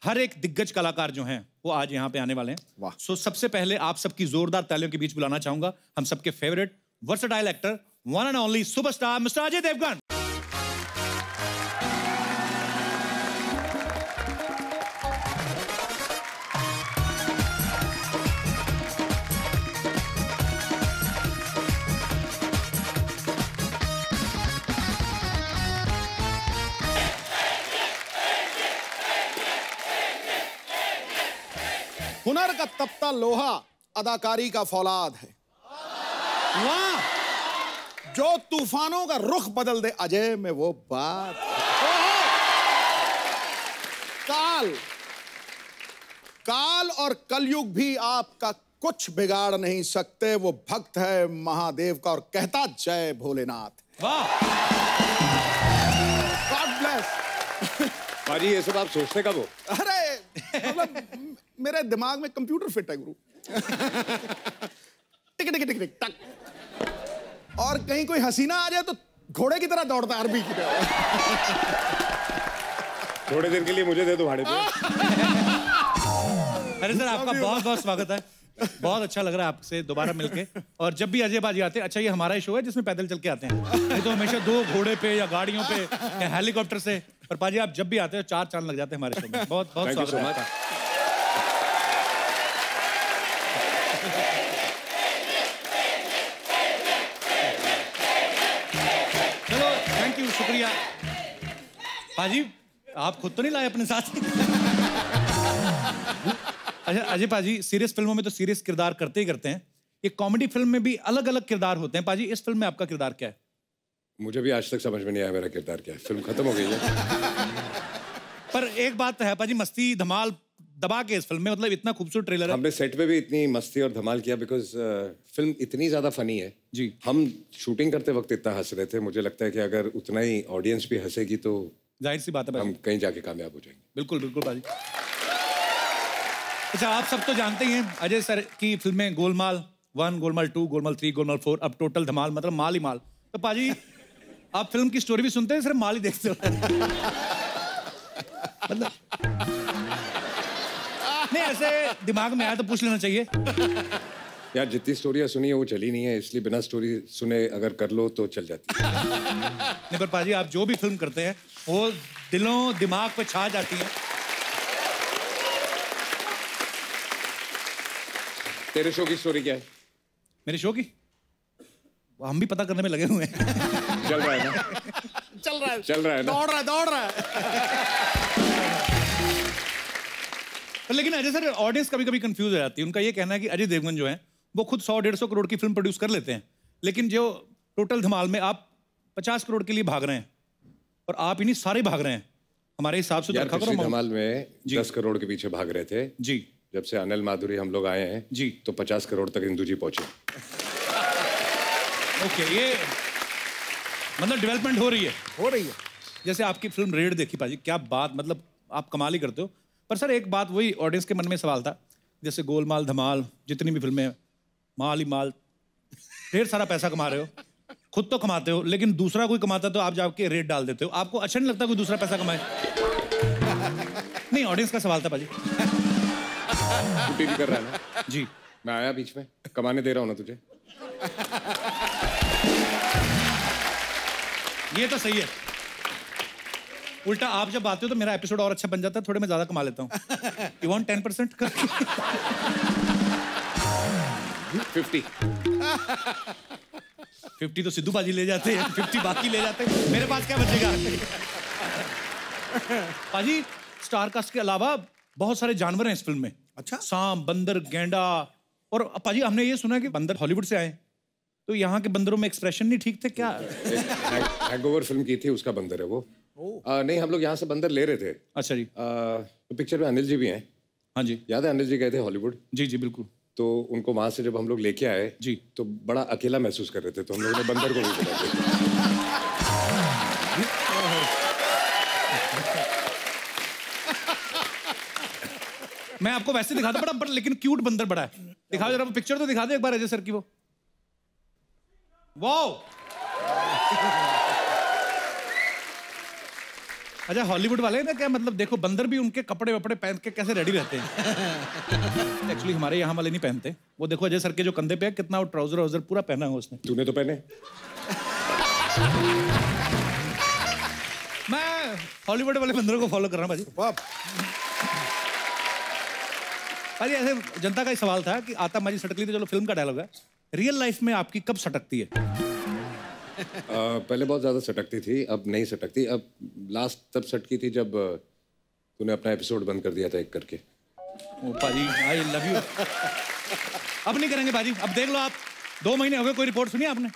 हर एक दिग्गज कलाकार जो हैं वो आज यहाँ पे आने वाले हैं। वाह। सो सबसे पहले आप सबकी जोरदार तालियों के बीच बुलाना चाहूंगा हम सबके favourite versatile actor, one and only superstar mister Ajay Devgan. हुनर का तपता लोहा अदाकारी का फौलाद है। वाह। जो तूफानों का रुख बदल दे अजय में वो बात काल काल और कलयुग भी आपका कुछ बिगाड़ नहीं सकते। वो भक्त है महादेव का और कहता जय भोलेनाथ। वाह। God bless. पाजी ये सब आप सोचते कब हो? अरे मतलब मेरे दिमाग में कंप्यूटर फिट है गुरु। टिक टिक टिक टिक टक। और कहीं कोई हसीना आ जाए तो घोड़े की तरह दौड़ता है, अरबी की तरह। थोड़े दिन के लिए मुझे दे दो भाड़े पे। अरे सर आपका बहुत बहुत स्वागत है। बहुत अच्छा लग रहा है आपसे दोबारा मिलके। और जब भी अजय बाजी आते हैं, अच्छा ये हमारा ही शो है जिसमें पैदल चल के आते हैं, नहीं तो हमेशा दो घोड़े पे या गाड़ियों पे या हेलीकॉप्टर से। और पाजी आप जब भी आते हो 4 चांद लग जाते हैं हमारे शो में। बहुत बहुत स्वागत है आपका। चलो थैंक यू, शुक्रिया। पाजी आप खुद तो नहीं लाए अपने साथ? अच्छा अजय पाजी, सीरियस फिल्मों में तो सीरियस किरदार करते ही करते हैं, ये कॉमेडी फिल्म में भी अलग अलग किरदार होते हैं। पाजी इस फिल्म में आपका किरदार क्या है? मुझे भी आज तक समझ में नहीं आया मेरा किरदार क्या है। फिल्म खत्म हो गई है। पर एक बात है पाजी, मस्ती धमाल दबा के इस फिल्म में, मतलब इतना खूबसूरत ट्रेलर है। हमने सेट पे भी इतनी मस्ती और धमाल किया बिकॉज फिल्म इतनी ज्यादा फनी है जी। हम शूटिंग करते वक्त इतना हंस रहे थे, मुझे लगता है कि अगर उतना ही ऑडियंस भी हंसेगी तो जाहिर सी बात है हम कहीं जाके कामयाब हो जाएंगे। बिल्कुल बिल्कुल पाजी। अच्छा आप सब तो जानते ही हैं अजय सर की फिल्में गोलमाल 1, गोलमाल 2, गोलमाल 3, गोलमाल 4, अब टोटल धमाल, मतलब माल ही माल। तो पाजी आप फिल्म की स्टोरी भी सुनते हैं, सिर्फ माल ही देखते हो? मतलब नहीं, ऐसे दिमाग में आया तो पूछ लेना चाहिए। यार जितनी स्टोरियां सुनी है वो चली नहीं है, इसलिए बिना स्टोरी सुने अगर कर लो तो चल जाती है। नहीं पर पाजी आप जो भी फिल्म करते हैं वो दिलों दिमाग पे छा जाती है। तेरे शो की स्टोरी क्या है? मेरे शो की हम भी पता करने में लगे हुए हैं। चल रहा है ना? चल रहा है, चल रहा है ना? दौड़ रहा है, दौड़ रहा है। लेकिन अजय सर ऑडियंस कभी कभी कंफ्यूज हो जाती है। उनका ये कहना है कि अजय देवगन जो है वो खुद 100-150 करोड़ की फिल्म प्रोड्यूस कर लेते हैं, लेकिन जो टोटल धमाल में आप 50 करोड़ के लिए भाग रहे हैं और आप इन्हीं सारे भाग रहे हैं। हमारे हिसाब से यार पिछली धमाल में 10 करोड़ के पीछे भाग रहे थे जी। जब से अनिल माधुरी हम लोग आए हैं जी तो 50 करोड़ तक इंदू जी पहुंचे। ओके, ये मतलब डेवलपमेंट हो रही है। जैसे आपकी फिल्म रेड देखी पाजी, क्या बात, मतलब आप कमाल ही करते हो। पर सर एक बात वही ऑडियंस के मन में सवाल था, जैसे गोलमाल धमाल जितनी भी फिल्में माल ही माल, ढेर सारा पैसा कमा रहे हो, खुद तो कमाते हो, लेकिन दूसरा कोई कमाता तो आप जाके रेट डाल देते हो। आपको अच्छा नहीं लगता कोई दूसरा पैसा कमाए? नहीं, ऑडियंस का सवाल था पाजी। छुट्टी भी कर रहा है ना? जी मैं आया बीच में, कमाने दे रहा हूँ ना तुझे। ये तो सही है। उल्टा आप जब आते हो तो मेरा एपिसोड और अच्छा बन जाता है, थोड़े मैं ज्यादा कमा लेता हूँ। You want 10% कर? 50 तो सिद्धू बाजी ले जाते हैं, 50 बाकी ले जाते हैं, मेरे पास क्या बचेगा? पाजी स्टार कास्ट के अलावा बहुत सारे जानवर हैं इस फिल्म में। अच्छा। सांप, बंदर, गेंडा। और पाजी हमने ये सुना कि बंदर हॉलीवुड से आए, तो यहाँ के बंदरों में एक्सप्रेशन नहीं ठीक थे क्या? हैंगओवर फिल्म की थी, उसका बंदर है वो। नहीं, हम लोग यहाँ से बंदर ले रहे थे। अच्छा जी। तो पिक्चर में अनिल जी भी हैं। हाँ जी। याद है अनिल जी गए थे हॉलीवुड? जी जी बिल्कुल। तो उनको वहां से जब हम लोग लेके आए जी तो बड़ा अकेला महसूस कर रहे थे, तो हम लोगों ने बंदर को भी बुलाया। मैं आपको वैसे दिखाता बड़ा बड़ा, लेकिन क्यूट बंदर बड़ा है। दिखाओ जरा पिक्चर तो दिखा दे एक बार अजय सर की। वो वाओ, अच्छा हॉलीवुड वाले ना क्या मतलब देखो बंदर भी उनके कपड़े वपड़े पहन के कैसे रेडी रहते हैं। एक्चुअली हमारे यहाँ वाले नहीं पहनते। वो देखो अजय सर के जो कंधे पे है कितना वो ट्राउजर वाउजर पूरा पहना है उसने। तूने तो पहने। मैं हॉलीवुड वाले बंदरों को फॉलो कर रहा हूँ भाजी। भाजी ऐसे जनता का ही सवाल था कि आता माजी सटकली, तो चलो फिल्म का डायलॉग है, रियल लाइफ में आपकी कब सटकती है? पहले बहुत ज्यादा सटकती थी, अब नहीं सटकती। अब लास्ट तब सटकी थी जब तूने अपना एपिसोड बंद कर दिया था एक करके। ओ पाजी आई लव यू। अब नहीं करेंगे पाजी, अब देख लो आप, 2 महीने हो गए, कोई रिपोर्ट सुनी आपने?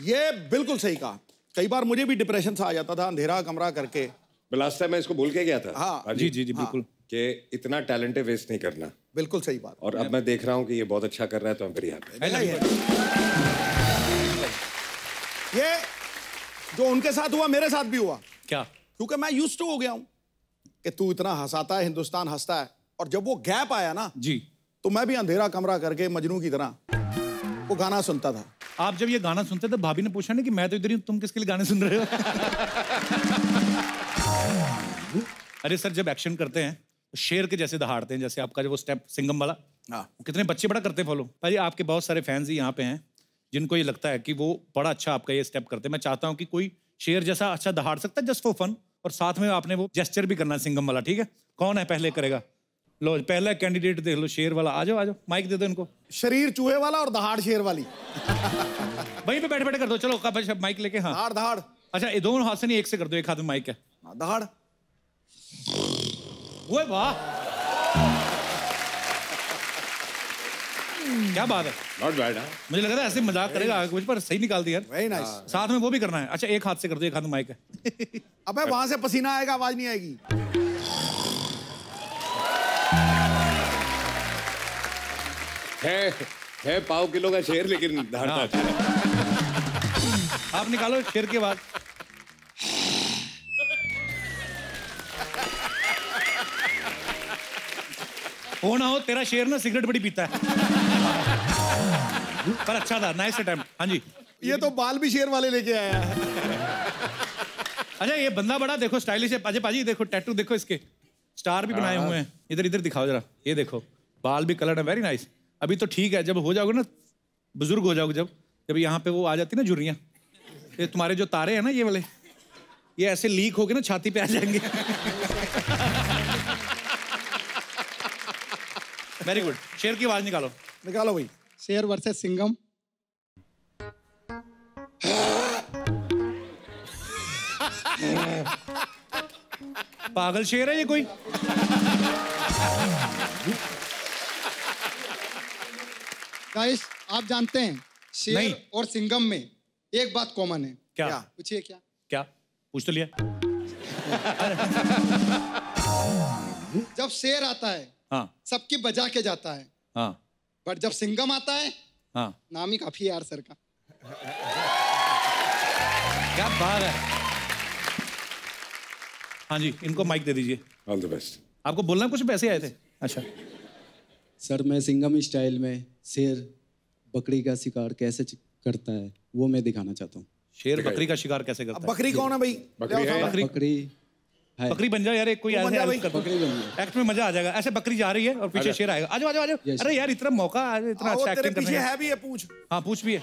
ये बिल्कुल सही कहा। कई बार मुझे भी डिप्रेशन सा आ जाता था अंधेरा कमरा करके। लास्ट टाइम मैं इसको भूल के गया था। हाँ जी जी जी बिल्कुल। कि इतना टैलेंट वेस्ट नहीं करना। बिल्कुल सही बात। और अब मैं देख रहा हूँ कि ये बहुत अच्छा कर रहा है, तो I'm very happy। ये जो उनके साथ हुआ मेरे साथ भी हुआ। क्या? क्योंकि मैं यूज्ड टू हो गया हूं कि तू इतना हंसाता है, हिंदुस्तान हंसता है, और जब वो गैप आया ना जी, तो मैं भी अंधेरा कमरा करके मजनू की तरह वो गाना सुनता था। आप जब ये गाना सुनते थे भाभी ने पूछा नहीं कि मैं तो इधर ही, तुम किसके लिए गाने सुन रहे हो? अरे सर जब एक्शन करते हैं तो शेर के जैसे दहाड़ते हैं, जैसे आपका जो वो स्टेप सिंगम वाला। कितने बच्चे बड़ा करते हैं फॉलो। भाई आपके बहुत सारे फैंस ही यहाँ पे हैं जिनको ये लगता है कि वो बड़ा अच्छा आपका ये स्टेप करते हैं। मैं चाहता हूँ कि कोई शेर जैसा अच्छा दहाड़ सकता है जस्ट फॉर फन, और साथ में आपने वो जेस्चर भी करना है सिंगम वाला, ठीक है? कौन है पहले करेगा? लो पहला कैंडिडेट देख लो, शेर वाला। आ जाओ आ जाओ, माइक दे दो इनको। शरीर चूहे वाला और दहाड़ शेर वाली। वहीं पे बैठे बैठे कर दो, चलो माइक लेके। हाँ दहाड़ दहाड़। अच्छा ये दोनों हाथ से नहीं, एक से कर दो, एक हाथ में माइक है। दहाड़। वो वाह क्या बात है। Not bad. मुझे लगा था ऐसे मजाक करेगा आगे कुछ, पर सही निकाल दिया यार। Very nice. साथ में वो भी करना है। अच्छा एक हाथ से कर दो, एक हाथ में माइक है। अबे वहां से पसीना आएगा, आवाज नहीं आएगी। है पाव किलो का शेर, लेकिन दहाड़ता अच्छा है। आप निकालो शेर की आवाज। हो ना हो तेरा शेर ना सिगरेट बड़ी पीता है। पर अच्छा था, नाइस अटेम्प्ट। हाँ जी। ये तो बाल भी शेर वाले लेके आया है। अच्छा ये बंदा बड़ा देखो स्टाइलिश है। अजय पाजी देखो टैटू देखो इसके, स्टार भी बनाए हुए हैं। इधर इधर दिखाओ जरा, ये देखो बाल भी कलर है, वेरी नाइस। अभी तो ठीक है, जब हो जाओगे ना बुजुर्ग हो जाओगे, जब यहाँ पे वो आ जाती ना झुर्रियाँ, ये तुम्हारे जो तारे हैं ना ये वाले, ये ऐसे लीक होके ना छाती पे आ जाएंगे। Very good. शेर की आवाज निकालो। निकालो भाई। शेर वर्सेस सिंघम। पागल शेर है ये कोई? गाइस आप जानते हैं शेर नहीं। और सिंघम में एक बात कॉमन है। क्या? पूछिए क्या? क्या पूछ तो लिया। जब शेर आता है हाँ सबकी बजा के जाता है, हाँ बट जब सिंघम आता है हाँ। नाम ही काफी है यार सर का। क्या बात है। हाँ जी इनको माइक दे दीजिए। All the best. आपको बोलना कुछ पैसे आए थे? अच्छा सर मैं सिंघम स्टाइल में शेर बकरी का शिकार कैसे करता है वो मैं दिखाना चाहता हूँ। शेर बकरी का शिकार कैसे करता है? बकरी कौन है भाई? बकरी है। बकरी है। बकरी बन जाओ यार, एक कोई बन ऐसे जा हेल्प भाई। कर दो। बकरी बन गया। एक्ट में मजा आ जाएगा। ऐसे बकरी जा रही है और पीछे शेर आएगा। आजो आजो आजो। Yes. अरे यार इतना मौका, इतना अच्छा तेरे एक्टिंग पीछे करने का। है भी है, पूछ। हाँ पूछ भी है।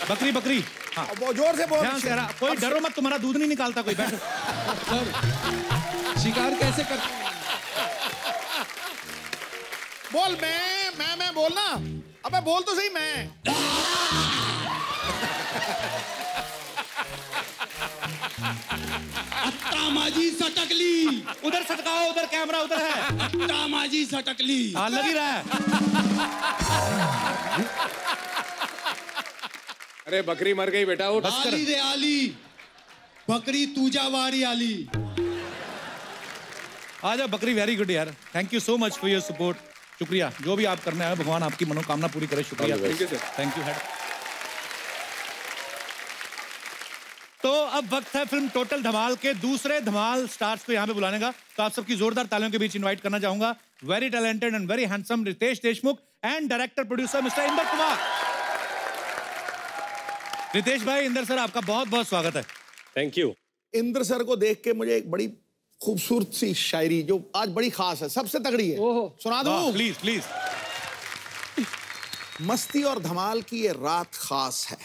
बकरी बकरी। हाँ वो जोर से बोल। ध्यान से यार, कोई डरो मत, तुम्हारा दूध नहीं निकालता कोई। बैठो। सर शिकार कैसे करता है? बोल। मैं बोलना। अबे बोल तो सही। मैं तामाजी सटकली। उधर सटकाओ, उधर कैमरा उधर है। तामाजी सटकली। हाँ लग ही रहा है। अरे बकरी मर गई बेटा, उठ। आली रे आली, बकरी तुझा वारी आली। आ जाओ बकरी। वेरी गुड यार, thank you so much for your support. शुक्रिया, जो भी आप करने आए, भगवान आपकी मनोकामना पूरी करे। शुक्रिया। Thank you, sir. Thank you. तो अब वक्त है फिल्म टोटल धमाल के दूसरे धमाल स्टार्स को यहाँ पे बुलाने का। तो आप सबकी जोरदार तालियों के बीच इनवाइट करना चाहूंगा very talented and very handsome Riteish Deshmukh and director producer mister Inder Kumar. Riteish भाई, इंदर सर, आपका बहुत बहुत स्वागत है। Thank you. इंद्र सर को देख के मुझे एक बड़ी खूबसूरत सी शायरी जो आज बड़ी खास है, सबसे तगड़ी है, सुना दूं? Please please. मस्ती और धमाल की ये रात खास है।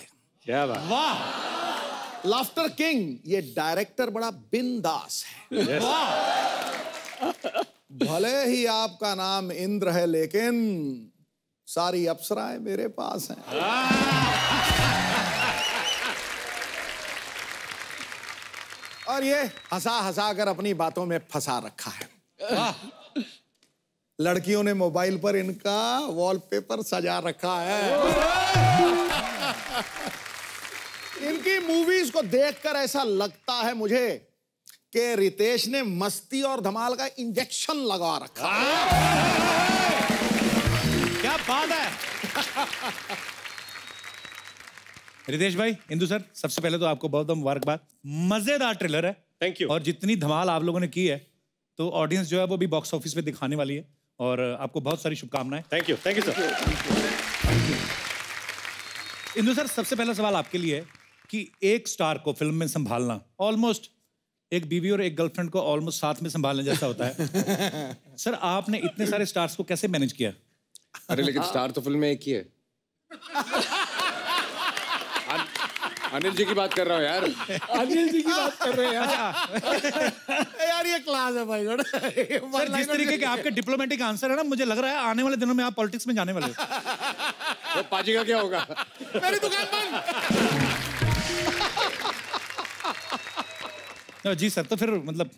क्या बात। वाह। लाफ्टर किंग ये डायरेक्टर बड़ा बिंदास है। वाह। भले ही आपका नाम इंद्र है लेकिन सारी अप्सराएं मेरे पास हैं। और ये हंसा हंसा कर अपनी बातों में फंसा रखा है। लड़कियों ने मोबाइल पर इनका वॉलपेपर सजा रखा है। इनकी मूवीज को देखकर ऐसा लगता है मुझे कि रितेश ने मस्ती और धमाल का इंजेक्शन लगा रखा है। क्या बात है। रितेश भाई, इंदु सर, सबसे पहले तो आपको बहुत बहुत मुबारकबाद। मजेदार ट्रेलर है। Thank you. और जितनी धमाल आप लोगों ने की है तो ऑडियंस जो है वो भी बॉक्स ऑफिस पे दिखाने वाली है और आपको बहुत सारी शुभकामनाएं। Thank you sir. Indu sir, सबसे पहला सवाल आपके लिए है कि एक स्टार को फिल्म में संभालना ऑलमोस्ट एक बीवी और एक गर्लफ्रेंड को ऑलमोस्ट साथ में संभालने जैसा होता है। सर, आपने इतने सारे स्टार्स को कैसे मैनेज किया? अरे लेकिन स्टार तो फिल्म में एक ही है। अनिल जी की बात कर रहा हूँ यार। अनिल जी की बात कर रहे हैं यार ये क्लास है भाई। सर, जिस तरीके के आपके डिप्लोमेटिक आंसर है ना, मुझे लग रहा है आने वाले दिनों में आप पॉलिटिक्स में जाने वाले हो। वो पाजी का क्या होगा? मेरी दुकान बंद। जी सर, तो फिर मतलब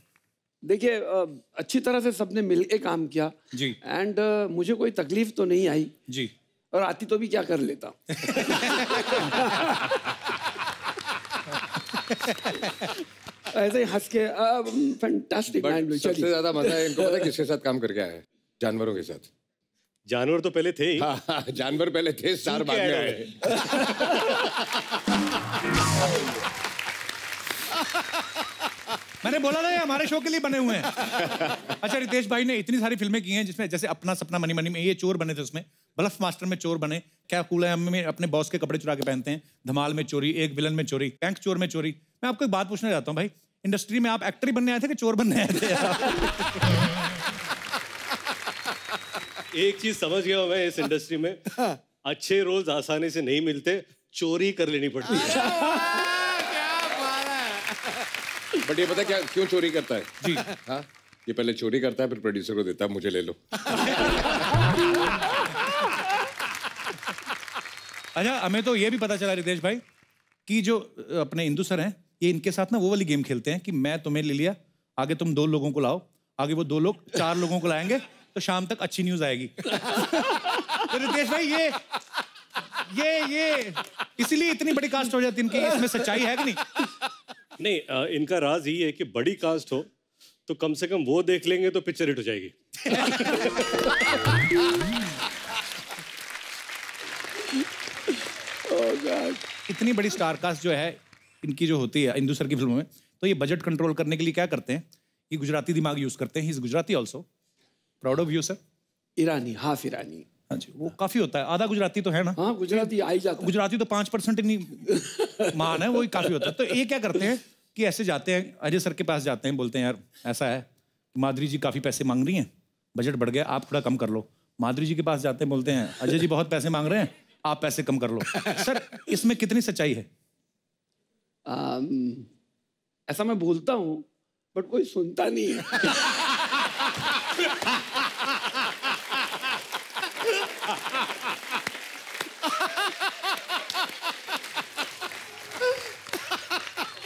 देखिए, अच्छी तरह से सबने मिलके काम किया जी। एंड मुझे कोई तकलीफ तो नहीं आई जी, और आती तो भी क्या कर लेता। ऐसे ही हंस के फैंटास्टिक माइंड। सबसे ज्यादा मजा है इनको पता है किसके साथ काम करके आया है? जानवरों के साथ। जानवर तो पहले थे ही। हाँ, जानवर पहले थे, स्टार बाद में आए। मैंने बोला ना ये हमारे शो के लिए बने हुए हैं। अच्छा, रितेश भाई ने इतनी सारी फिल्में की हैं जिसमें जैसे अपना सपना मनी मनी में ये चोर बने थे, उसमें ब्लफ मास्टर में चोर बने, क्या कूल है में अपने बॉस के कपड़े चुरा के पहनते हैं, धमाल में चोरी, एक विलन में चोरी, बैंक चोर में चोरी। मैं आपको एक बात पूछना चाहता हूँ भाई, इंडस्ट्री में आप एक्टर ही बनने आए थे कि चोर बनने आए थे? एक चीज समझ गया हूं मैं इस इंडस्ट्री में, अच्छे रोल्स आसानी से नहीं मिलते, चोरी कर लेनी पड़ती है। बट ये पता क्या क्यों चोरी करता है? जी हाँ, ये पहले चोरी करता है फिर प्रोड्यूसर को देता है, मुझे ले लो। अच्छा, हमें तो ये भी पता चला रितेश भाई कि जो अपने इंदु सर हैं, ये इनके साथ ना वो वाली गेम खेलते हैं कि मैं तुम्हें ले लिया, आगे तुम 2 लोगों को लाओ, आगे वो 2 लोग 4 लोगों को लाएंगे, तो शाम तक अच्छी न्यूज आएगी। तो रितेश भाई ये इसीलिए इतनी बड़ी कास्ट हो जाती है इनकी, इसमें सच्चाई है कि नहीं? नहीं, इनका राज यही है कि बड़ी कास्ट हो तो कम से कम वो देख लेंगे तो पिक्चर हिट हो जाएगी। इतनी बड़ी स्टार कास्ट जो है इनकी जो होती है इंदु सर की फिल्मों में, तो ये बजट कंट्रोल करने के लिए क्या करते हैं? ये गुजराती दिमाग यूज करते हैं। He is Gujarati also. Proud of you sir. Irani, half Irani. हाँ जी, वो काफी होता है, आधा गुजराती तो है ना। हाँ, गुजराती आ ही जाता है। गुजराती तो 5% ही नहीं मान है, वो ही काफी होता है। तो ये क्या करते हैं कि ऐसे जाते हैं, अजय सर के पास जाते हैं, बोलते हैं यार ऐसा है, माधुरी जी काफी पैसे मांग रही हैं, बजट बढ़ गया, आप थोड़ा कम कर लो। माधुरी जी के पास जाते हैं, बोलते हैं अजय जी बहुत पैसे मांग रहे हैं, आप पैसे कम कर लो। सर, इसमें कितनी सच्चाई है? ऐसा मैं बोलता हूँ बट कोई सुनता नहीं है।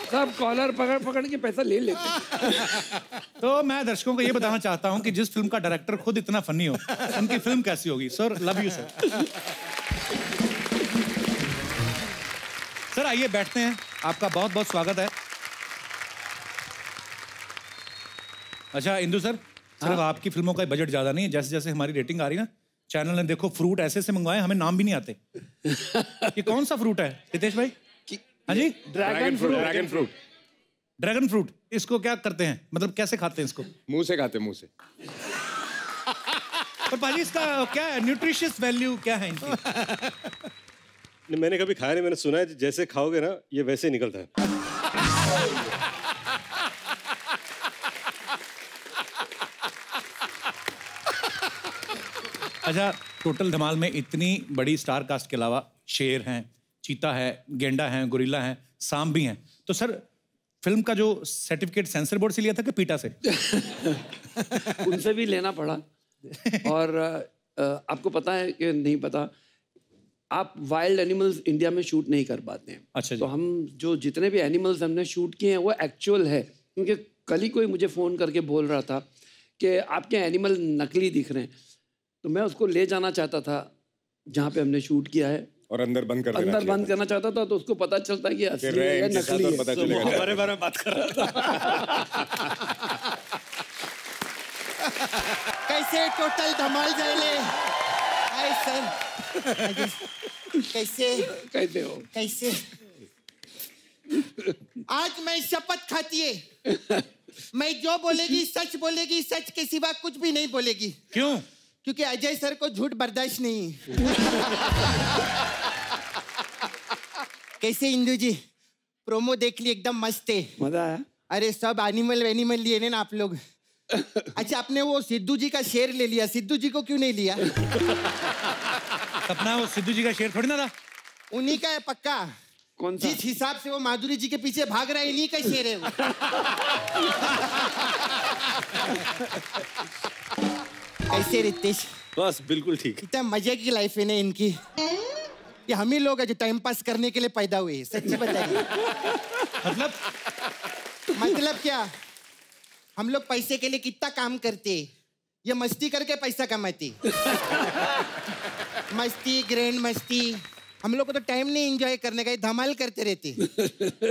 सब कॉलर पकड़ पकड़ के पैसा ले लेते हैं। तो मैं दर्शकों को ये बताना चाहता हूं कि जिस फिल्म का डायरेक्टर खुद इतना फनी हो, उनकी फिल्म कैसी होगी? Sir, love you sir. Sir आइए बैठते हैं, आपका बहुत बहुत स्वागत है। अच्छा इंदु सर, सिर्फ आपकी फिल्मों का बजट ज्यादा नहीं है, जैसे जैसे हमारी रेटिंग आ रही है ना, चैनल ने देखो फ्रूट ऐसे से मंगवाए, हमें नाम भी नहीं आते। ये कौन सा फ्रूट है रितेश भाई? हाँ जी, dragon fruit. Dragon fruit. Dragon fruit, इसको क्या करते हैं, मतलब कैसे खाते हैं इसको? मुंह से खाते, मुंह से। पर भाजी इसका क्या है, न्यूट्रिशियस वैल्यू क्या है इनकी? मैंने कभी खाया नहीं, मैंने सुना है जैसे खाओगे ना ये वैसे निकलता है। अच्छा, टोटल धमाल में इतनी बड़ी स्टार कास्ट के अलावा शेर हैं, चीता है, गेंडा है, गोरिल्ला है, सांप भी हैं, तो सर फिल्म का जो सर्टिफिकेट सेंसर बोर्ड से लिया था कि पीटा से? उनसे भी लेना पड़ा। और आपको पता है कि नहीं पता, आप वाइल्ड एनिमल्स इंडिया में शूट नहीं कर पाते हैं। अच्छा जी। तो हम जो जितने भी एनिमल्स हमने शूट किए हैं वो एक्चुअल है, क्योंकि कल ही कोई मुझे फ़ोन करके बोल रहा था कि आपके एनिमल नकली दिख रहे हैं, तो मैं उसको ले जाना चाहता था जहाँ पे हमने शूट किया है और अंदर बंद कर अंदर बंद करना चाहता था, तो उसको पता चलता कि असली है या नकली है। पता चलेगा। हमारे बारे में बात कर रहा था। कैसे टोटल धमाल जाएले? हाय सर, कैसे हो? कैसे? आज मैं शपथ खाती है, मैं जो बोलेगी सच बोलेगी, सच के सिवा कुछ भी नहीं बोलेगी। क्यों? क्योंकि अजय सर को झूठ बर्दाश्त नहीं। कैसे इंदु जी, प्रोमो देख ली, एकदम मस्त है। मजा आया? अरे सब एनिमल लिए ना आप लोग। अच्छा, आपने वो सिद्धू जी का शेर ले लिया, सिद्धू जी को क्यों नहीं लिया? सपना वो सिद्धू जी का शेर थोड़ी ना था। उन्हीं का है पक्का। कौन सा? जिस हिसाब से वो माधुरी जी के पीछे भाग रहा है, इन्हीं का शेर है वो। कैसे रितेश? बस बिल्कुल ठीक। कितना मजे की लाइफ है ना इनकी। ये हम ही लोग हैं जो टाइम पास करने के लिए पैदा हुए हैं, सच्ची बताइए। मतलब क्या? हम लोग पैसे के लिए कितना काम करते हैं, ये मस्ती करके पैसा कमाते। मस्ती, ग्रैंड मस्ती। हम लोग को तो टाइम नहीं एंजॉय करने का, धमाल करते रहते।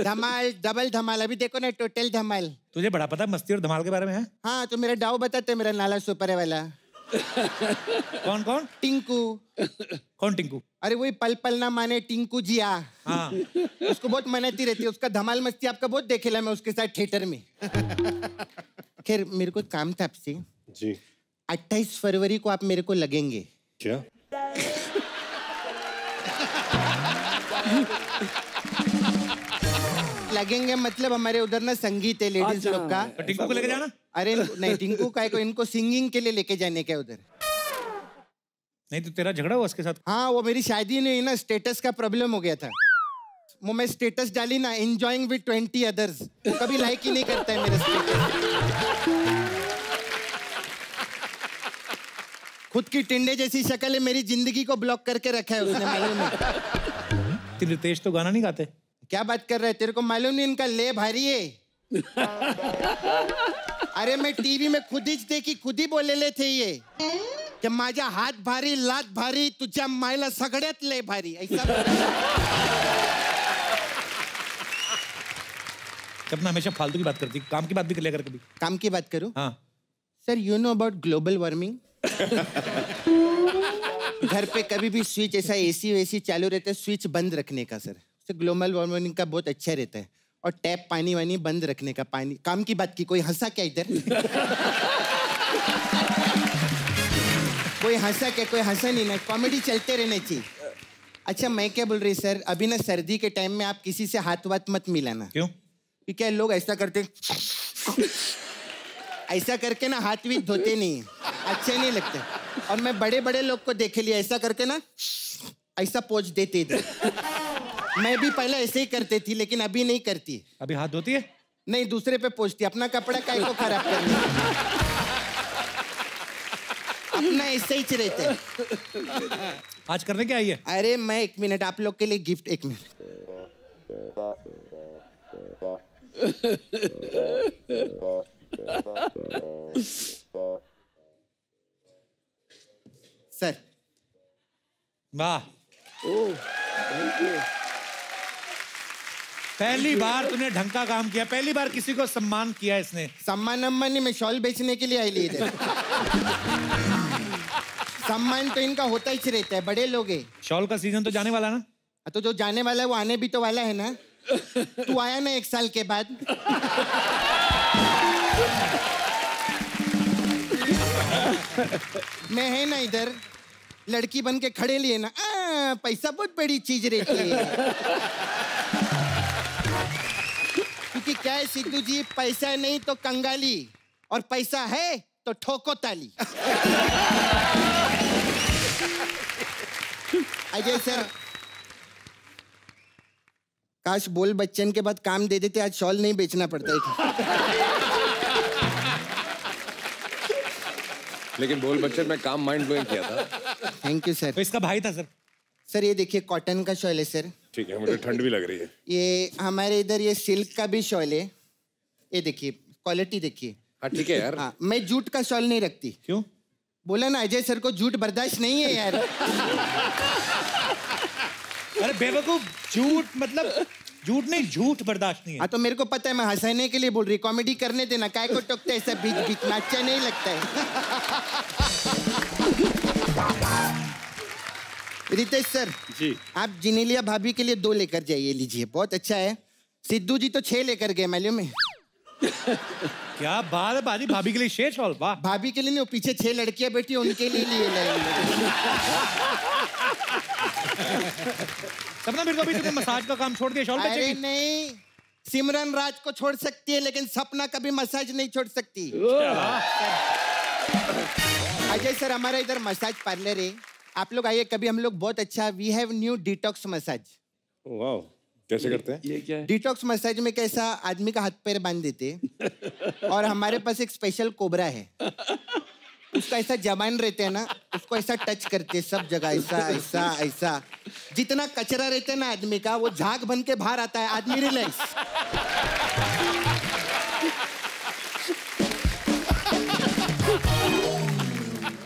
धमाल, डबल धमाल। अभी देखो ना, टोटल धमाल। तुझे बड़ा पता मस्ती और धमाल के बारे में है? हाँ, तो मेरा डाव बताते, मेरा नाला सुपर है वाला। कौन कौन? टिंकू। कौन टिंकू? अरे वही पल पल ना माने टिंकू जिया। हाँ। उसको बहुत मनाती रहती है, उसका धमाल मस्ती आपका बहुत देखेला मैं उसके साथ थिएटर में। खैर, मेरे को काम था आपसे जी। 28 फरवरी को आप मेरे को लगेंगे। क्या? लगेंगे मतलब हमारे उधर ना संगीत है लेडीज लोग का। तो टिंकू को लेके जाना? अरे नहीं, टिंकू का को इनको सिंगिंग के लिए लेके जाने का उधर। नहीं तो तेरा झगड़ा हुआ उसके साथ? हाँ, वो मेरी शादी नहीं हुई ना, स्टेटस का प्रॉब्लम हो गया था। वो मैं स्टेटस डाली ना, एंजॉइंग विद 20 अदर्स, वो कभी लाइक ही नहीं करता है मेरा स्टेटस। खुद की टिंडे जैसी शक्ल है, मेरी जिंदगी को ब्लॉक करके रखा है उसने, मालूम है? रितेश तो गाना नहीं गाते। क्या बात कर रहा है? तेरे को मालूम नहीं इनका ले भारी है? अरे मैं टीवी में खुद ही देखी, खुद ही बोलेले थे ये कि माझा हात भारी, लात भारी, तुझ्या मायला सगळ्यात लय भारी, ऐसा। सपना हमेशा फालतू की बात करती, काम की बात भी कर लिया कर कभी। काम की बात करूं? हाँ। Sir, you know about global warming? घर पे कभी भी स्विच ऐसा एसी वैसी चालू रहता है, स्विच बंद रखने का सर, तो ग्लोबल वार्मिंग का बहुत अच्छा रहता है। और टैप पानी वानी बंद रखने का। पानी काम की बात की, कोई हंसा क्या इधर? कोई हंसा क्या? कोई हंसा नहीं ना, कॉमेडी चलते रहने चाहिए। अच्छा, मैं क्या बोल रही सर, अभी ना सर्दी के टाइम में आप किसी से हाथ वाथ मत मिलाना। क्यों? क्या लोग ऐसा करते, ऐसा करके ना हाथ भी धोते नहीं, अच्छे नहीं लगते। और मैं बड़े बड़े लोग को देखे लिया, ऐसा करके ना ऐसा पोंछ देते इधर। मैं भी पहले ऐसे ही करती थी, लेकिन अभी नहीं करती। अभी हाथ धोती है? नहीं, दूसरे पे पोंछती। अपना कपड़ा काहे को खराब करना, अपना ऐसे ही रहते हैं। आज करने क्या आई है? अरे मैं 1 मिनट आप लोग के लिए गिफ्ट, 1 मिनट। सर। वाह, पहली बार तूने ढंग का काम किया, पहली बार किसी को सम्मान किया इसने। सम्मान नम्मान नहीं, मैं शॉल बेचने के लिए आई ली इधर। सम्मान तो इनका होता ही रहता है, बड़े लोग हैं। शॉल का सीजन तो जाने वाला ना? तो जो जाने वाला है वो आने भी तो वाला है ना। तू आया ना 1 साल के बाद। मैं है ना इधर, लड़की बन के खड़े लिए ना, पैसा बहुत बड़ी चीज रहती है। क्योंकि क्या है सिद्धू जी, पैसा नहीं तो कंगाली और पैसा है तो ठोको ताली। अजय सर, काश बोल बच्चन के बाद काम दे देते, आज शॉल नहीं बेचना पड़ता है। लेकिन बोल बच्चन में काम माइंड ब्लोइंग किया था। Thank you sir. तो इसका भाई था सर। सर ये देखिए कॉटन का शॉल है सर। ठीक है, मुझे ठंड भी लग रही है। ये हमारे इधर ये सिल्क का भी शॉल है। ये देखिए क्वालिटी देखिए। हाँ ठीक है यार। हाँ, मैं जूट का शॉल नहीं रखती। क्यों? बोला ना अजय सर को जूट बर्दाश्त नहीं है यार। अरे बेवकूफ, झूठ मतलब झूठ नहीं, झूठ बर्दाश्त नहीं है। हाँ तो मेरे को पता है, मैं हंसाने के लिए बोल रही, कॉमेडी करने देना, काय को टोकता है सब बीच बीच में, अच्छा नहीं लगता है। रितेश सर जी, आप जिनेलिया भाभी के लिए 2 लेकर जाइए, लीजिए, बहुत अच्छा है। सिद्धू जी तो 6 लेकर गए, मालूम है? क्या बात है बाजी, भाभी के लिए शेर शॉल, वाह। भाभी के लिए नहीं, वो पीछे 6 लड़कियां बैठी उनके लिए लिए सपना मेरे को अभी तुमने मसाज का काम छोड़ दिया, शॉल अरे बेचेगी? नहीं, सिमरन राज को छोड़ सकती है लेकिन सपना कभी मसाज नहीं छोड़ सकती। अजय सर हमारा इधर मसाज पार्लर है, आप लोग आइए कभी, हम लोग बहुत अच्छा, we have new detox massage. वाह, कैसे करते हैं? ये क्या है? डिटॉक्स मसाज में कैसा आदमी का हाथ पैर बांध देते और हमारे पास एक स्पेशल कोबरा है, उसका ऐसा जबान रहते हैं ना, उसको ऐसा टच करते सब जगह, ऐसा ऐसा ऐसा, जितना कचरा रहता है ना आदमी का, वो झाग बन के बाहर आता है, आदमी रिलैक्स।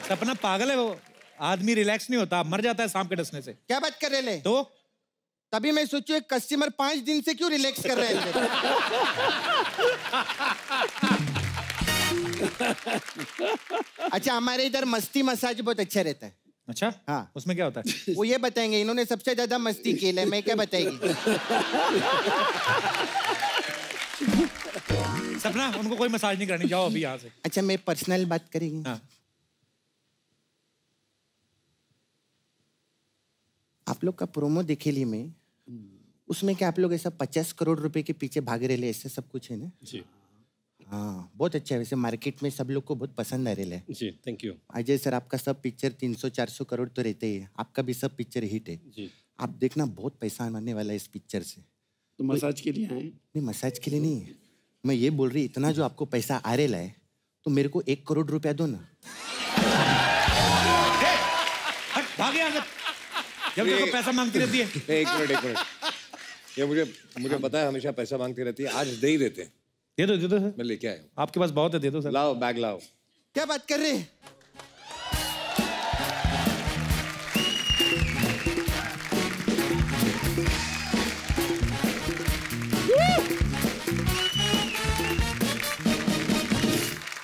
सपना पागल है वो, आदमी रिलैक्स नहीं होता, मर जाता है सांप के डसने से। क्या बात कर रहे ले? तो तभी मैं सोचू एक कस्टमर 5 दिन से क्यों रिलैक्स कर रहे हैं। अच्छा हमारे इधर मस्ती मसाज बहुत अच्छा रहता है। अच्छा, हाँ, उसमें क्या होता है? वो ये बताएंगे, इन्होंने सबसे ज्यादा मस्ती की है, मैं क्या बताएगी। सपना उनको कोई मसाज नहीं करनी, जाओ अभी यहाँ से। अच्छा मैं पर्सनल बात करेंगे। हाँ। आप लोग का प्रोमो देखे ली मैं, उसमें क्या आप लोग ऐसा 50 करोड़ रुपए के पीछे भाग रहे ले, ऐसा सब कुछ है ना? जी, हाँ बहुत अच्छा है, वैसे मार्केट में सब लोग को बहुत पसंद आ रहे है। जी, थैंक यू। अजय सर आपका सब पिक्चर 300-400 करोड़ तो रहते ही है, आपका भी सब पिक्चर हिट है। जी, आप देखना बहुत पैसा आने वाला है इस पिक्चर से। तो मसाज के लिए आए? नहीं मसाज के लिए नहीं, मैं ये बोल रही, इतना जो आपको पैसा आ रहा है तो मेरे को 1 करोड़ रुपया दो ना। हट भाग यहाँ से, जब देखो पैसा मांगती रहती है। एक मिनट, ये मुझे पता है हमेशा पैसा मांगती रहती है, आज दे ही देते हैं। दे दो सर, मैं लेके आया हूँ। आपके पास बहुत है, दे दो सर। लाओ बैग लाओ। क्या बात कर रहे हैं?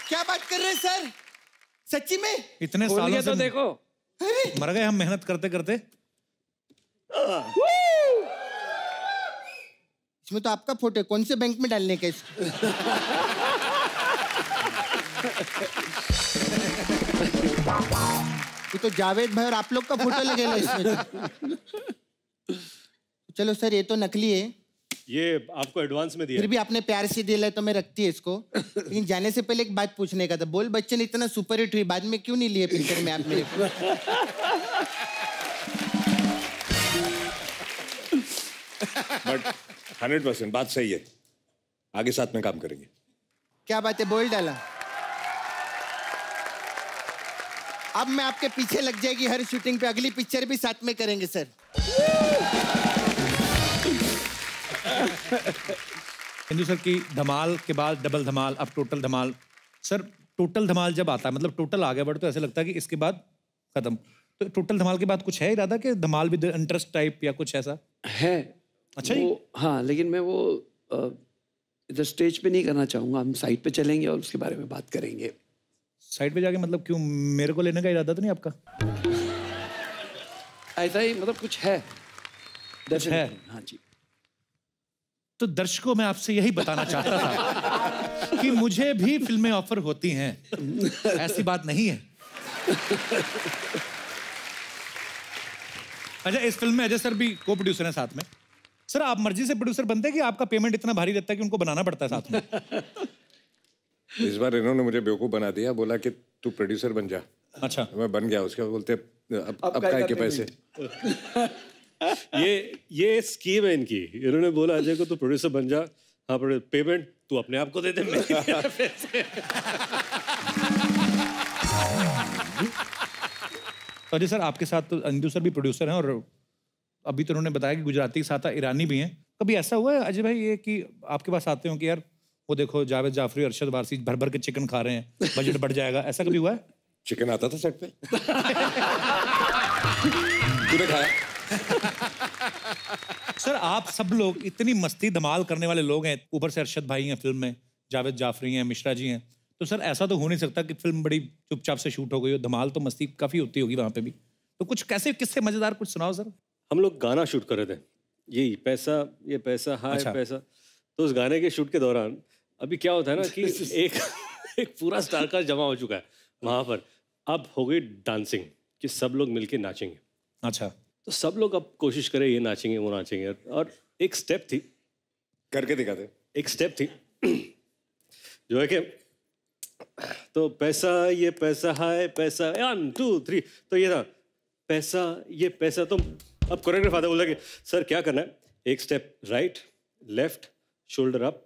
क्या बात कर रहे हैं सर, सच्ची में? इतने खोल सालों के से तो देखो। मर गए हम मेहनत करते करते। इसमें तो आपका फोटो है, कौन से बैंक में डालने का इसको? ये तो जावेद भाई और आप लोग का फोटो लगेगा इसमें। चलो सर ये तो नकली है, ये आपको एडवांस में दिया फिर भी आपने प्यार से दिया है तो मैं रखती है इसको। लेकिन जाने से पहले एक बात पूछने का था, बोल बच्चन इतना सुपर हिट हुई, बाद में क्यों नहीं लिए पिक्चर में आप मेरे को? बट 100% बात सही है, आगे साथ में काम करेंगे। क्या बात है, बोल डाला। अब मैं आपके पीछे लग जाएगी हर शूटिंग पे, अगली पिक्चर भी साथ में करेंगे सर। हिंदू सर की धमाल के बाद डबल धमाल, अब टोटल धमाल। सर टोटल धमाल जब आता है, मतलब टोटल आगे बढ़ तो ऐसा लगता है कि इसके बाद खत्म, तो टोटल धमाल के बाद कुछ है इरादा कि धमाल भी इंटरेस्ट टाइप या कुछ ऐसा है? अच्छा जी। हाँ, लेकिन मैं वो इधर स्टेज पे नहीं करना चाहूँगा, हम साइड पे चलेंगे और उसके बारे में बात करेंगे। साइड पे जाके मतलब क्यों, मेरे को लेने का इरादा तो नहीं आपका? ऐसा ही मतलब कुछ है, कुछ है। हाँ जी। तो दर्शकों मैं आपसे यही बताना चाहता था कि मुझे भी फिल्में ऑफर होती हैं, ऐसी बात नहीं है। अच्छा इस फिल्म में अजय सर भी को प्रोड्यूसर हैं साथ में, सर आप मर्जी से प्रोड्यूसर बनते हैं कि आपका पेमेंट इतना भारी रहता है कि उनको बनाना पड़ता है साथ में? इस बार इन्होंने मुझे बेवकूफ बना दिया, बोला कि तू प्रोड्यूसर बन जा। अच्छा। मैं बन गया, उसके बाद बोलते अब काय के पैसे। ये स्कीम है इनकी। इन्होंने बोला अजय को तू प्रोड्यूसर बन जा, हाँ पेमेंट तू अपने आप को दे दे। अजय सर आपके साथ तो अंजू सर भी प्रोड्यूसर हैं और अभी तो उन्होंने बताया कि गुजराती के साथ ईरानी भी हैं। कभी ऐसा हुआ है अजय भाई ये कि आपके पास आते हो कि यार वो देखो जावेद जाफरी और अरशद वारसी भर भर के चिकन खा रहे हैं, बजट बढ़ जाएगा, ऐसा कभी हुआ है? चिकन आता था सेट पे। तूने खाया? सर आप सब लोग इतनी मस्ती धमाल करने वाले लोग हैं, ऊपर से अरशद भाई हैं फिल्म में, जावेद जाफरी हैं, मिश्रा जी हैं, तो सर ऐसा तो हो नहीं सकता कि फिल्म बड़ी चुपचाप से शूट हो गई हो, धमाल तो मस्ती काफी होती होगी वहां पे भी। तो कुछ कैसे किससे मजेदार कुछ सुनाओ सर। हम लोग गाना शूट कर रहे थे, ये पैसा हाय अच्छा। पैसा। तो उस गाने के शूट के दौरान अभी क्या होता है ना कि एक पूरा स्टार कास्ट जमा हो चुका है वहां पर। अब हो गई डांसिंग कि सब लोग मिलके नाचेंगे। अच्छा। तो सब लोग अब कोशिश करें ये नाचेंगे वो नाचेंगे, और एक स्टेप थी, करके दिखाते। एक स्टेप थी जो है कि तो पैसा ये पैसा हाय पैसा 1 2 3, तो ये था पैसा ये पैसा। तो अब कोरियोग्राफ आता बोला कि सर क्या करना है, एक step right left shoulder up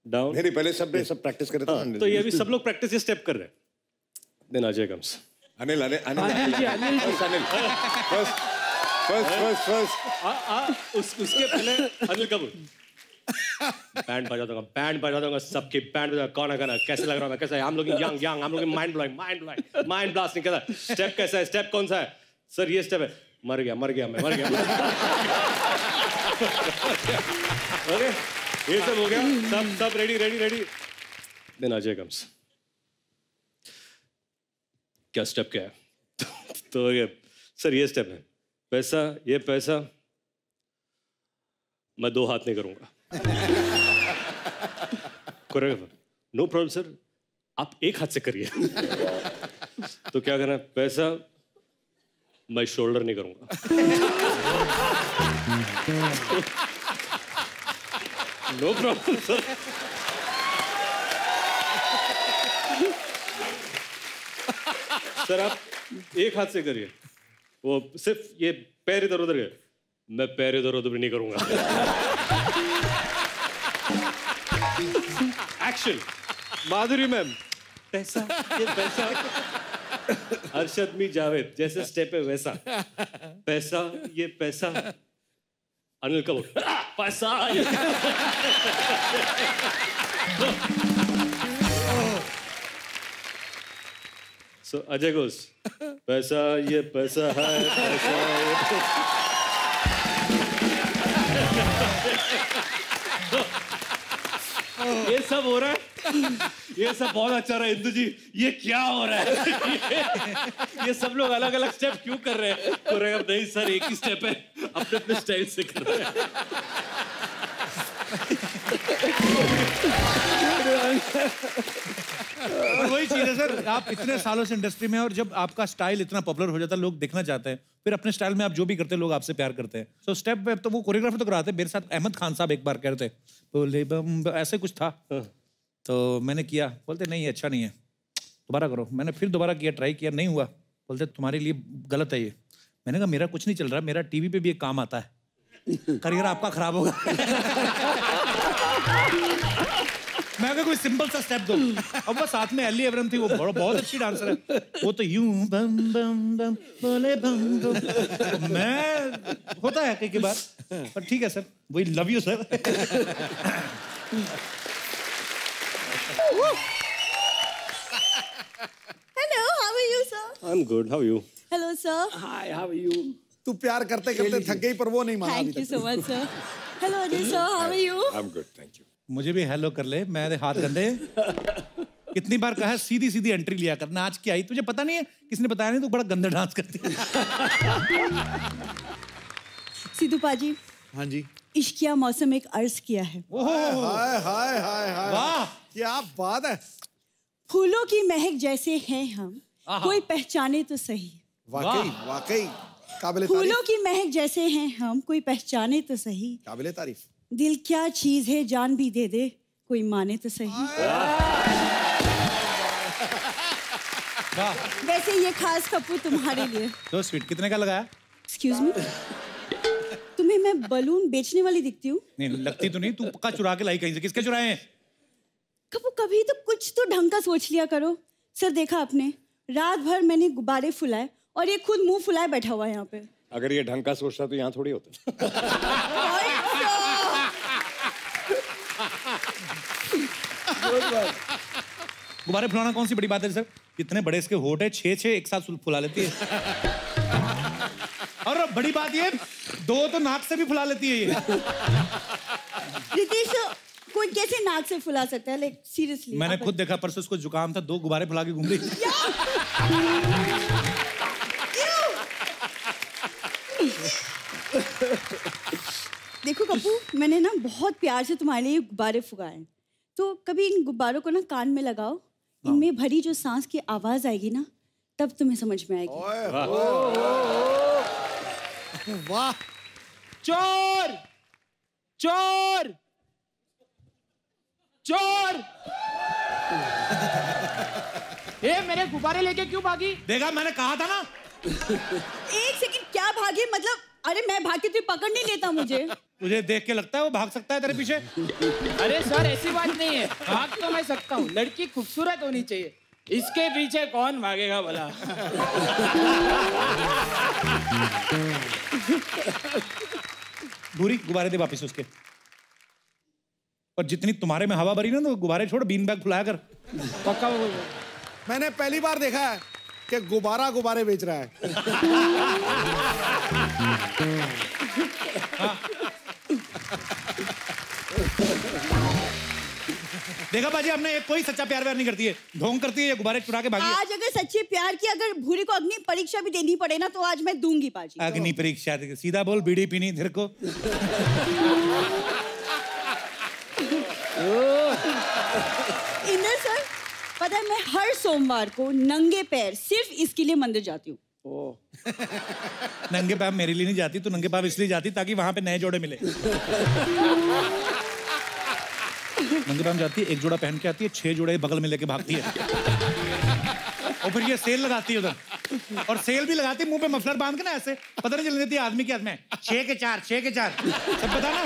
down. नहीं पहले सब प्रैक्टिस कर रहे थे। तो ये अभी सब लोग प्रैक्टिस ये स्टेप कर रहे हैं। Then Ajay comes. अनिल उसके पहले अनिल कपूर। बैंड बजा दूंगा सबके बैंड बजा, कौन है गाना कैसे लग रहा है, कैसा है, हम लोग यंग हम लोग माइंड ब्लोइंग माइंड ब्लास्ट नहीं करता। स्टेप कैसा है, स्टेप कौन सा है सर, ये स्टेप है, मर गया मैं मर गया। ओके ये सब हो गया, सब रेडी। Then Ajay comes. क्या स्टेप क्या है? तो ये सर ये स्टेप है, पैसा ये पैसा मैं 2 हाथ नहीं करूंगा। कोरियोग्राफर नो प्रॉब्लम सर, आप 1 हाथ से करिए। तो क्या करना है, पैसा मैं शोल्डर नहीं करूंगा। No problem sir. सर आप 1 हाथ से करिए, वो सिर्फ ये पैर इधर उधर गए, मैं पैर इधर उधर भी नहीं करूंगा। एक्शन माधुरी मैम, पैसा ये पैसा। अरशद मी जावेद जैसे स्टेप है वैसा, पैसा ये पैसा। अनिल कपूर पैसा So Ajay goes, पैसा ये पैसा है पैसा ये सब हो रहा है, ये सब बहुत अच्छा रहा है। इंदु जी ये क्या हो रहा है? ये सब लोग अलग अलग स्टेप क्यों कर रहे हैं? कोरियोग्राफ नहीं सर एक ही स्टेप है, अपने अपने स्टाइल से कर रहे हैं। और वही चीज है सर, आप इतने सालों से इंडस्ट्री में और जब आपका स्टाइल इतना पॉपुलर हो जाता है, लोग देखना चाहते हैं, फिर अपने स्टाइल में आप जो भी करते हैं लोग आपसे प्यार करते हैं। सो स्टेप पे तो वो कोरियोग्राफर तो कराते हैं। मेरे साथ अहमद खान साहब एक बार कह रहे थे बोले बम ऐसे कुछ था, तो मैंने किया, बोलते नहीं अच्छा नहीं है दोबारा करो। मैंने फिर दोबारा किया, ट्राई किया, नहीं हुआ, बोलते तुम्हारे लिए गलत है ये। मैंने कहा मेरा कुछ नहीं चल रहा, मेरा टीवी पे भी एक काम आता है, करियर आपका खराब होगा। मैं कहा कोई सिंपल सा स्टेप दो। अब वो साथ में एली एवरम थी, वो बहुत अच्छी डांसर है, वो तो यूं बम बम बम बोले बम बम। मैं होता है कई बार, पर ठीक है सर, वही love you sir. Hello, how are you, sir? I'm good, how are you? Hello, sir. Hi, how are you? तू प्यार करते करते थक गई पर वो नहीं माना अभी Thank you तक। so much, sir. Hello, Ajay, sir. How are you? I'm good, thank you. मुझे भी हेलो कर ले, मेरे हाथ गंदे। कितनी बार कहा सीधी सीधी एंट्री लिया कर, नाच के आई, तुझे पता नहीं है, किसने बताया नहीं, तू बड़ा गंदा डांस करती है। सिद्धू पाजी, हाँ जी। इश्किया मौसम एक अर्ज किया है। हाय हाय हाय हाय, वाह क्या बात है। फूलों की महक जैसे हैं हम, कोई पहचाने तो सही। वाकई वाकई। काबिले फूलों की महक जैसे हैं हम, कोई पहचाने तो सही। काबिले तारीफ। दिल क्या चीज है, जान भी दे दे, कोई माने तो सही। वैसे ये खास कपूर तुम्हारे लिए। तो स्वीट कितने का लगाया? एक्सक्यूज मी, तुम्हें मैं बलून बेचने वाली दिखती हूँ? नहीं लगती तो नहीं, तू पक्का चुरा के लाई कहीं से। किसके चुराए हैं? कपूर कभी तो कुछ तो ढंग का सोच लिया करो। सर देखा आपने, रात भर मैंने गुब्बारे फुलाए और ये खुद मुंह फुलाए बैठा हुआ है यहाँ पे। अगर ये ढंग का सोचता तो यहाँ थोड़ी होता। गुब्बारे फुलाना कौन सी बड़ी बात है सर? इतने बड़े इसके होठ है, 6 एक साथ फुला लेती है। और बड़ी बात ये 2 तो नाक से भी फुला लेती है ये। रितेश, कोई कैसे नाक से फुला सकता है? लाइक सीरियसली मैंने खुद देखा, परसों उसको जुकाम था, 2 गुब्बारे फुला के घूम रही। देखो कपूर, मैंने ना बहुत प्यार से तुम्हारे लिए गुब्बारे फुगाए, तो कभी इन गुब्बारों को ना कान में लगाओ, इनमें भरी जो सांस की आवाज आएगी ना, तब तुम्हें समझ में आएगी। वाह। चोर चोर चोर! ए, मेरे गुब्बारे लेके क्यों भागी? देखा, मैंने कहा था ना। एक सेकंड, क्या भागे? मतलब अरे मैं भाग के तुझे पकड़ नहीं लेता मुझे। तुझे देख के लगता है वो भाग सकता है तेरे पीछे? अरे सर, ऐसी बात नहीं है, भाग तो मैं सकता हूँ, लड़की खूबसूरत होनी चाहिए, इसके पीछे कौन भागेगा भला? भूरी, गुब्बारे दे वापस उसके। और जितनी तुम्हारे में हवा भरी ना, तो गुब्बारे छोड़, बीन बैग फुलाया कर। पक्का। मैंने पहली बार देखा है कि गुब्बारे बेच रहा है। देखा बाजी, हमने कोई सच्चा प्यार व्यार नहीं करती है, ढोंग करती है, ये गुब्बारे चुरा के भागी। आज अगर सच्चे प्यार की अगर भूरी को अग्नि परीक्षा भी देनी पड़े ना, तो आज मैं दूंगी पाजी। अग्नि परीक्षा? सीधा बोल, बीड़ी पीनी धीर को। इंदर सर, पता है मैं हर सोमवार को नंगे पैर सिर्फ इसके लिए मंदिर जाती हूँ। नंगे पैर मेरे लिए नहीं जाती, तो नंगे पैर इसलिए जाती ताकि वहां पे नए जोड़े मिले। नंगे पैर जाती है, एक जोड़ा पहन के आती है, 6 जोड़े बगल में लेके भागती है। और फिर ये सेल लगाती है उधर, और सेल भी लगाती है मुंह पे मफलर बांध के ना, ऐसे पता नहीं चल देती आदमी के हाथ में 6 के 4 सब पता ना।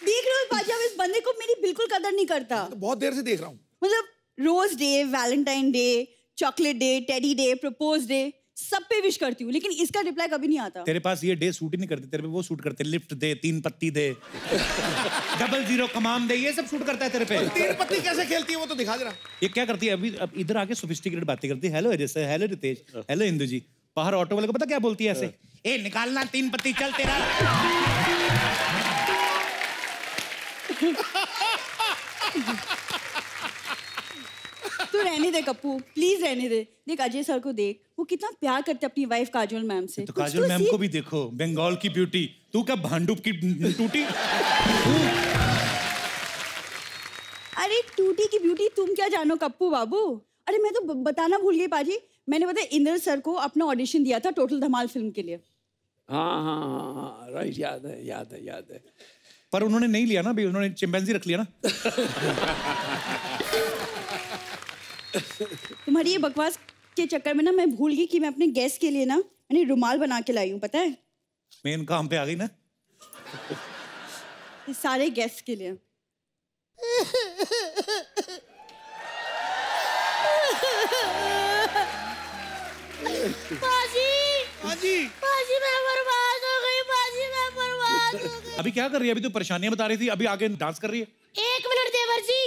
देख रहे हो पाजी, अब इस बंदे को मेरी बिल्कुल कदर नहीं करता। तो बहुत देर से देख रहा हूँ। मतलब rose day, Valentine day, chocolate day, teddy day, propose day, सब पे विश करती हूँ, लेकिन इसका रिप्लाई कभी नहीं आता। तेरे पास ये डे सूट ही नहीं करते, तेरे पे वो सूट करते, लिफ्ट दे, 3 पत्ती दे, 00 कमाम दे, ये सब सूट करता है तेरे पे। 3 पत्ती कैसे खेलती है वो तो दिखा जरा। ये क्या करती है अभी? अब इधर आके सोफिस्टिकेटेड बातें करती है। Hello Ajay sir, hello Ritesh, hello Indu ji. बाहर ऑटो वाले को पता क्या बोलती है? ऐसे, ए निकालना 3 पत्ती, चल तेरा। तू रहने दे कप्पू, प्लीज रहने दे। देख अजय सर को देख, वो कितना प्यार करते अपनी वाइफ काजोल मैम से। तो काजोल मैम को भी देखो, बंगाल की ब्यूटी। तू क्या भांडुप की टूटी? अरे टूटी की ब्यूटी तुम क्या जानो कप्पू बाबू। अरे मैं तो बताना भूल गई पाजी, मैंने पता इंद्र सर को अपना ऑडिशन दिया था टोटल धमाल फिल्म के लिए। हाँ, राइट, याद है। पर उन्होंने नहीं लिया ना, भी उन्होंने चिंपैंजी रख लिया ना। तुम्हारी ये बकवास के चक्कर में ना मैं भूल गई कि मैं अपने गेस्ट के लिए ना मैंने रुमाल बना के लाई हूँ, पता है? मेन काम पे आ गई ना। सारे गेस्ट के लिए। पाजी मैं बर्बाद हो गई, पाजी मैं बर्बाद हो गई। अभी क्या कर रही है? अभी तो परेशानियां बता रही थी, अभी आगे डांस कर रही है। 1 मिनट देवर जी,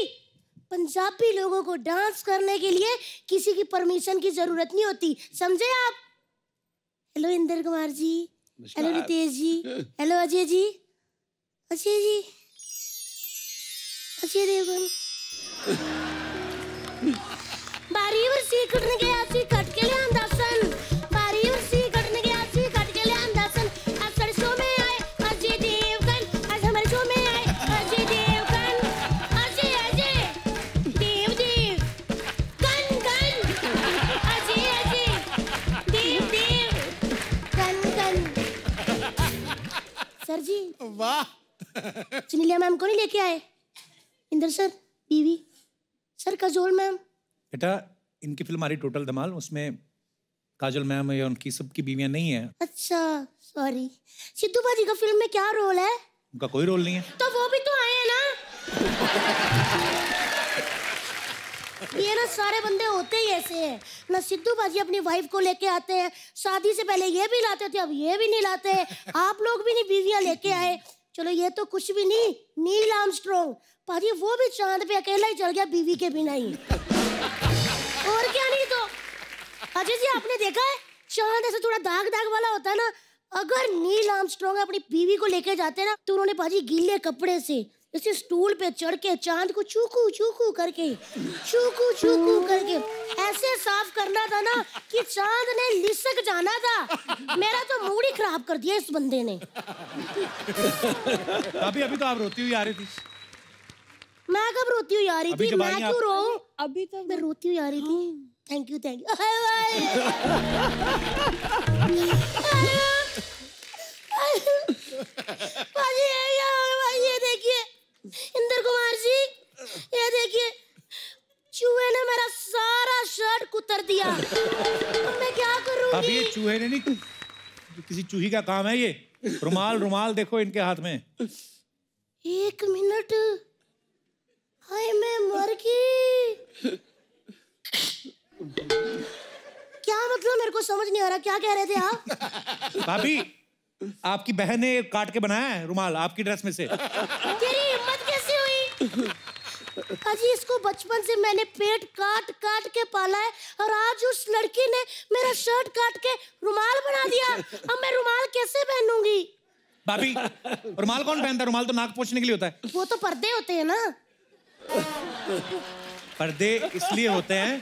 पंजाबी लोगों को डांस करने के लिए किसी की परमिशन की जरूरत नहीं होती, समझे आप? हेलो इंद्र कुमार जी, हेलो रितेश जी, हेलो अजय जी, अजय देवगन। बारी वर्षी कटने गया सी कट के ले अंदासन, बारी वर्षी कटने गया सी कट के ले अंदासन। आज सारे शो में आए अजय देवगन, आज हमारे शो में आए अजय देवगन। अजय देव गन अजय देव वाह। सुनीला मैम को नहीं लेके आए? इंदर सर बीवी सर काजोल मैम। बेटा इनकी फिल्म आ रही टोटल धमाल, उसमें काजल मैम या उनकी सबकी बीवियां नहीं है। अच्छा सॉरी। सिद्धू बाजी का फिल्म में क्या रोल है? उनका कोई रोल नहीं है। तो वो भी तो आए हैं ना। ये ना सारे बंदे होते ही ऐसे हैं ना। सिद्धू बाजी अपनी वाइफ को लेके आते हैं, शादी से पहले ये भी लाते थे, अब ये भी नहीं लाते। आप लोग भी नहीं बीवियां लेके आए। चलो ये तो कुछ भी नहीं, नील आर्मस्ट्रॉन्ग पाजी वो भी चांद पे अकेला ही चल गया बीवी के बिना ही। और क्या नहीं तो अजय जी आपने देखा है चांद ऐसे थोड़ा दाग दाग वाला होता है ना। अगर नील आर्मस्ट्रॉन्ग अपनी बीवी को लेके जाते ना तो उन्होंने पाजी गीले कपड़े से इसे स्टूल पे चढ़ के चांद को चूकू चूकू करके ऐसे साफ करना था ना कि चांद ने लिसक जाना था। मेरा तो मूड ही खराब कर दिया इस बंदे ने। अभी तो आप रोती हुई आ रही थी। मैं कब रोती हुई आ रही थी? मैं क्यों रोऊं? अभी तक मैं रोती हुई आ रही थी। थैंक यू ये देखिए इंदर कुमार जी, ये देखिए चूहे ने मेरा सारा शर्ट कुतर दिया। अब मैं क्या करूंगी? अभी ये चूहे ने नहीं, किसी चूही का काम है ये। रुमाल देखो इनके हाथ में। 1 मिनट, हाय मैं मर गई। क्या मतलब मेरे को समझ नहीं आ रहा, क्या कह रहे थे आप? भाभी आपकी बहन ने काट के बनाया है रुमाल आपकी ड्रेस में से। तेरी हिम्मत कैसे हुई? अजी इसको बचपन से मैंने पेट काट काट के पाला है और आज उस लड़की ने मेरा शर्ट काट के रुमाल बना दिया। अब मैं रुमाल कैसे पहनूंगी? भाभी रुमाल कौन पहनता है? रुमाल तो नाक पोंछने के लिए होता है। वो तो पर्दे होते हैं ना। पर्दे इसलिए होते हैं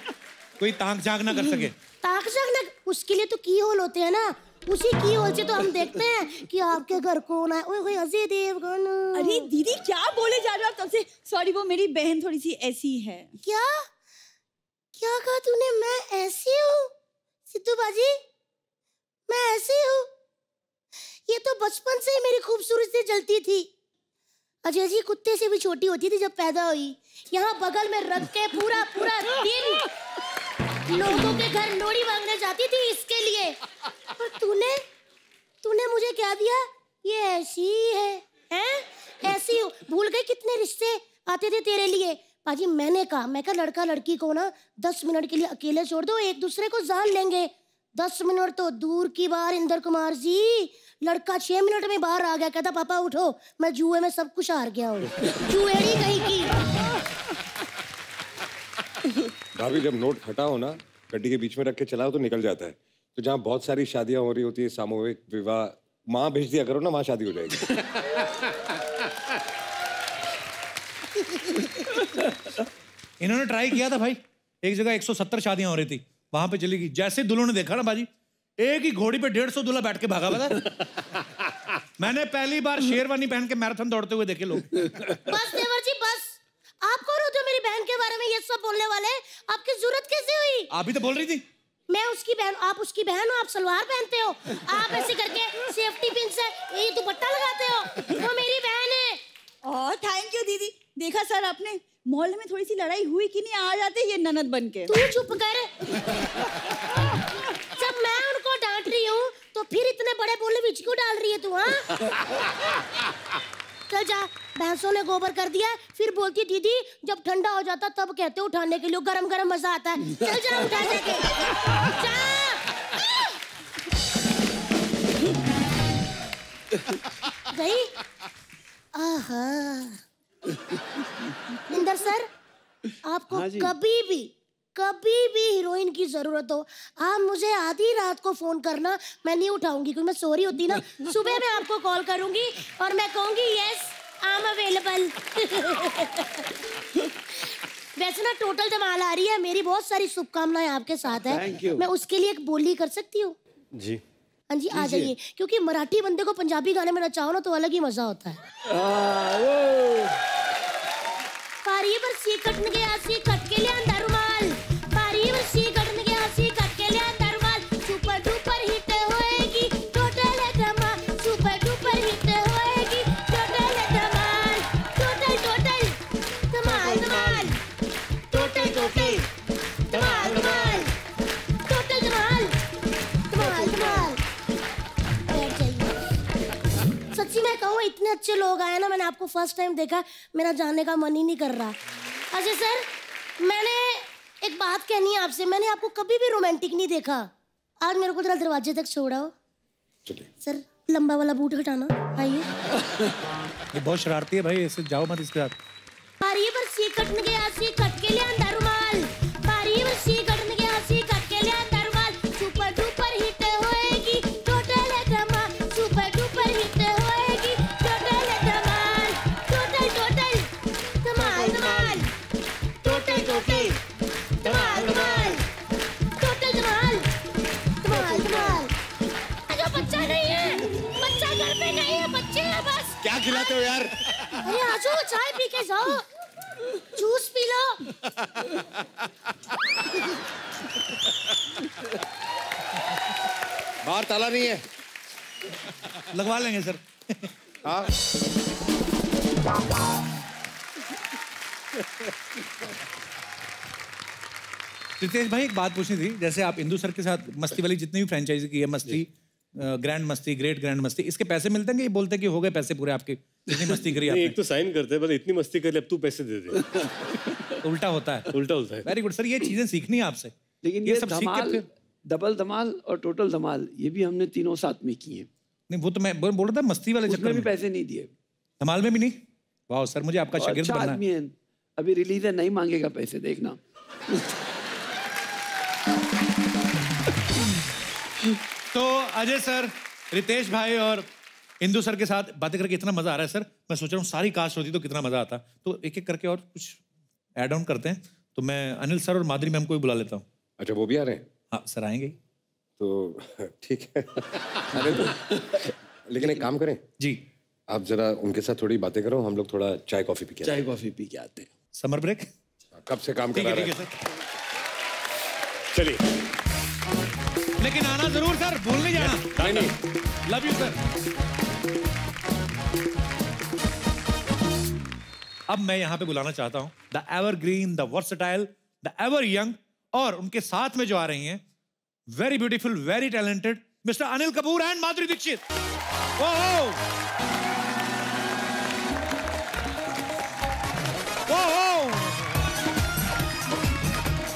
कोई ताक झांक ना कर सके। ताक झांक ना, उसके लिए तो की होल होते हैं ना। उसी की होल से तो हम देखते हैं कि आपके घर कौन है। ओए अजय देवगन। अरे दीदी क्या बोले जा रहे हो आप तब से? सॉरी वो मेरी बहन थोड़ी सी ऐसी है। क्या क्या कहा तूने? मैं ऐसी हूँ सिद्धू बाजी? मैं ऐसी हूँ? ये तो बचपन से ही मेरी खूबसूरती से जलती थी। अजय जी कुत्ते से भी छोटी होती थी जब पैदा हुई। यहाँ बगल में रख के पूरा दिन लोगों के घर लोड़ी मांगने जाती थी इसके लिए। और तूने मुझे क्या दिया? ये ऐसी है ऐसी हो। भूल गई कितने रिश्ते आते थे तेरे लिए। पाजी मैंने कहा लड़का लड़की को ना 10 मिनट के लिए अकेले छोड़ दो, एक दूसरे को जान लेंगे। 10 मिनट तो दूर की बात इंदर कुमार जी, लड़का 6 मिनट में बाहर आ गया। कहता पापा उठो मैं जुए में सब कुछ हार गया हूँ। जुएड़ी कहीं की। भाभी जब नोट फटा हो ना गड्डी के बीच में रख के चलाओ तो निकल जाता है। तो जहाँ बहुत सारी शादियां हो रही होती है, सामूहिक विवाह, माँ भेज दिया करो ना, वहाँ शादी हो जाएगी। इन्होंने ट्राई किया था भाई, एक जगह 170 शादियां हो रही थी, वहां पे चली गई। जैसे दुल्हन ने देखा ना बाजी, एक ही घोड़ी पे 150 दूल्हा बैठ के भागा हुआ था। मैंने पहली बार शेरवानी पहन के मैराथन दौड़ते हुए देखे लोग। बस देवर जी बस, आप कौन होते हो मेरी बहन के बारे में ये सब बोलने वाले? आपकी जरूरत कैसे हुई? आप भी तो बोल रही थी। मैं उसकी बहन, आप उसकी बहन हो, आप सलवार पहनते हो, आप ऐसे करके सेफ्टी पिन से ये दुपट्टा लगाते हो। वो मेरी बहन है। और थैंक यू दीदी। देखा सर आपने, मोहल्ले में थोड़ी सी लड़ाई हुई कि नहीं, आ जाते ये ननद बन के। तू चुप कर। जब मैं उनको डांट रही हूँ तो फिर इतने बड़े बोले बीच क्यों डाल रही है तू? हाँ चल जा, भैंसों ने गोबर कर दिया। फिर बोलती दीदी जब ठंडा हो जाता तब कहते उठाने के लिए, गरम गरम मजा आता है। चल जा उठा के गई। आहा इंदर सर, आपको हाँ जी। कभी भी हीरोइन की जरूरत हो, आप मुझे आधी रात को फोन करना, मैं नहीं उठाऊंगी क्योंकि मैं सो रही होती ना। सुबह मैं आपको कॉल करूंगी और मैं कहूंगी यस आई एम अवेलेबल। वैसे ना टोटल धमाल आ रही है, मेरी बहुत सारी शुभकामनाएं आपके साथ है। मैं उसके लिए एक बोली कर सकती हूँ? जी हाँ जी आ जाइए, क्योंकि मराठी बंदे को पंजाबी गाने में नचाओ ना तो अलग ही मजा होता है। पारी बरसी कटन गया सी कट के लिया रुमाल, पारी बरसी कटन गया सी कट के लिया रुमाल। सुपर डुपर हिट होएगी टोटल धमाल, सुपर डुपर हिट होएगी अच्छे लोग आए ना, मैंने आपको फर्स्ट टाइम देखा, मेरा जाने का मन ही नहीं कर रहा। अजय सर, मैंने एक बात कहनी है आपसे, मैंने आपको कभी भी रोमांटिक नहीं देखा। आज मेरे को जरा दरवाजे तक छोड़ाओ। सर लंबा वाला बूट हटाना, आइए। ये बहुत शरारती है भाई, ऐसे जाओ मत इसके साथ। बारी पर सी कटने गया, सी कट के ले अंदर रुमाल। बारी पर सी कटने गया, सी कट के ले अंदर रुमाल। सुपर डुपर हिट होएगी, टोटल है धमाल। सुपर डुपर हिट होएगी, टोटल है धमाल। टोटल टोटल धमाल धमाल। टोटल टोटल धमाल धमाल। टोटल धमाल धमाल धमाल। अरे बच्चा नहीं है, बच्चा घर पे नहीं है, बच्चे हैं बस। क्या खिलाते हो यार? अरे आ जाओ, चाय पी के जाओ, जूस पी लो। बाहर ताला नहीं है, लगवा लेंगे सर। हाँ। रितेश भाई एक बात पूछनी थी, जैसे आप इंदु सर के साथ मस्ती वाली जितनी भी फ्रेंचाइजी की है, मस्ती, ग्रैंड मस्ती, ग्रेट ग्रैंड मस्ती, इसके पैसे मिलते हैं कि ये बोलते हैं कि हो गए पैसे पूरे आपके, जितनी मस्ती करी आपने? एक तो साइन करते हैं, बस इतनी मस्ती कर ले अब तू पैसे दे दे। उल्टा होता है, उल्टा होता है। वेरी गुड सर, ये चीजें सीखनी है आपसे। लेकिन ये सब सीख के धमाल, फिर डबल धमाल और टोटल धमाल, ये भी हमने तीनों साथ में किए। नहीं, वो तो मैं बोल रहा था मस्ती वाले चक्कर में भी में। पैसे नहीं दिए, धमाल में भी नहीं। वाह सर, मुझे आपका शागिर्द अच्छा बनना आदमी है। है, अभी रिलीज है, नहीं मांगेगा पैसे, देखना। तो अजय सर, रितेश भाई और इंदु सर के साथ बातें करके इतना मजा आ रहा है सर, मैं सोच रहा हूँ सारी कास्ट होती तो कितना मजा आता। तो एक एक करके और कुछ ऐड ऑन करते हैं। तो मैं अनिल सर और माधुरी मैम को भी बुला लेता हूँ। अच्छा, वो भी आ रहे हैं? हाँ सर, आएंगे। तो ठीक है। अरे तो लेकिन एक काम करें जी, आप जरा उनके साथ थोड़ी बातें करो, हम लोग थोड़ा चाय कॉफी पी के चाय कॉफी पी के आते हैं। समर ब्रेक कब से काम कर रहा है? सर, चलिए। लेकिन आना जरूर सर, भूल नहीं जाना। नहीं, लव यू सर। अब मैं यहां पे बुलाना चाहता हूं the evergreen, the versatile, the ever young, और उनके साथ में जो आ रही हैं very beautiful, very talented mister Anil Kapoor and Madhuri Dixit. ओहो ओहो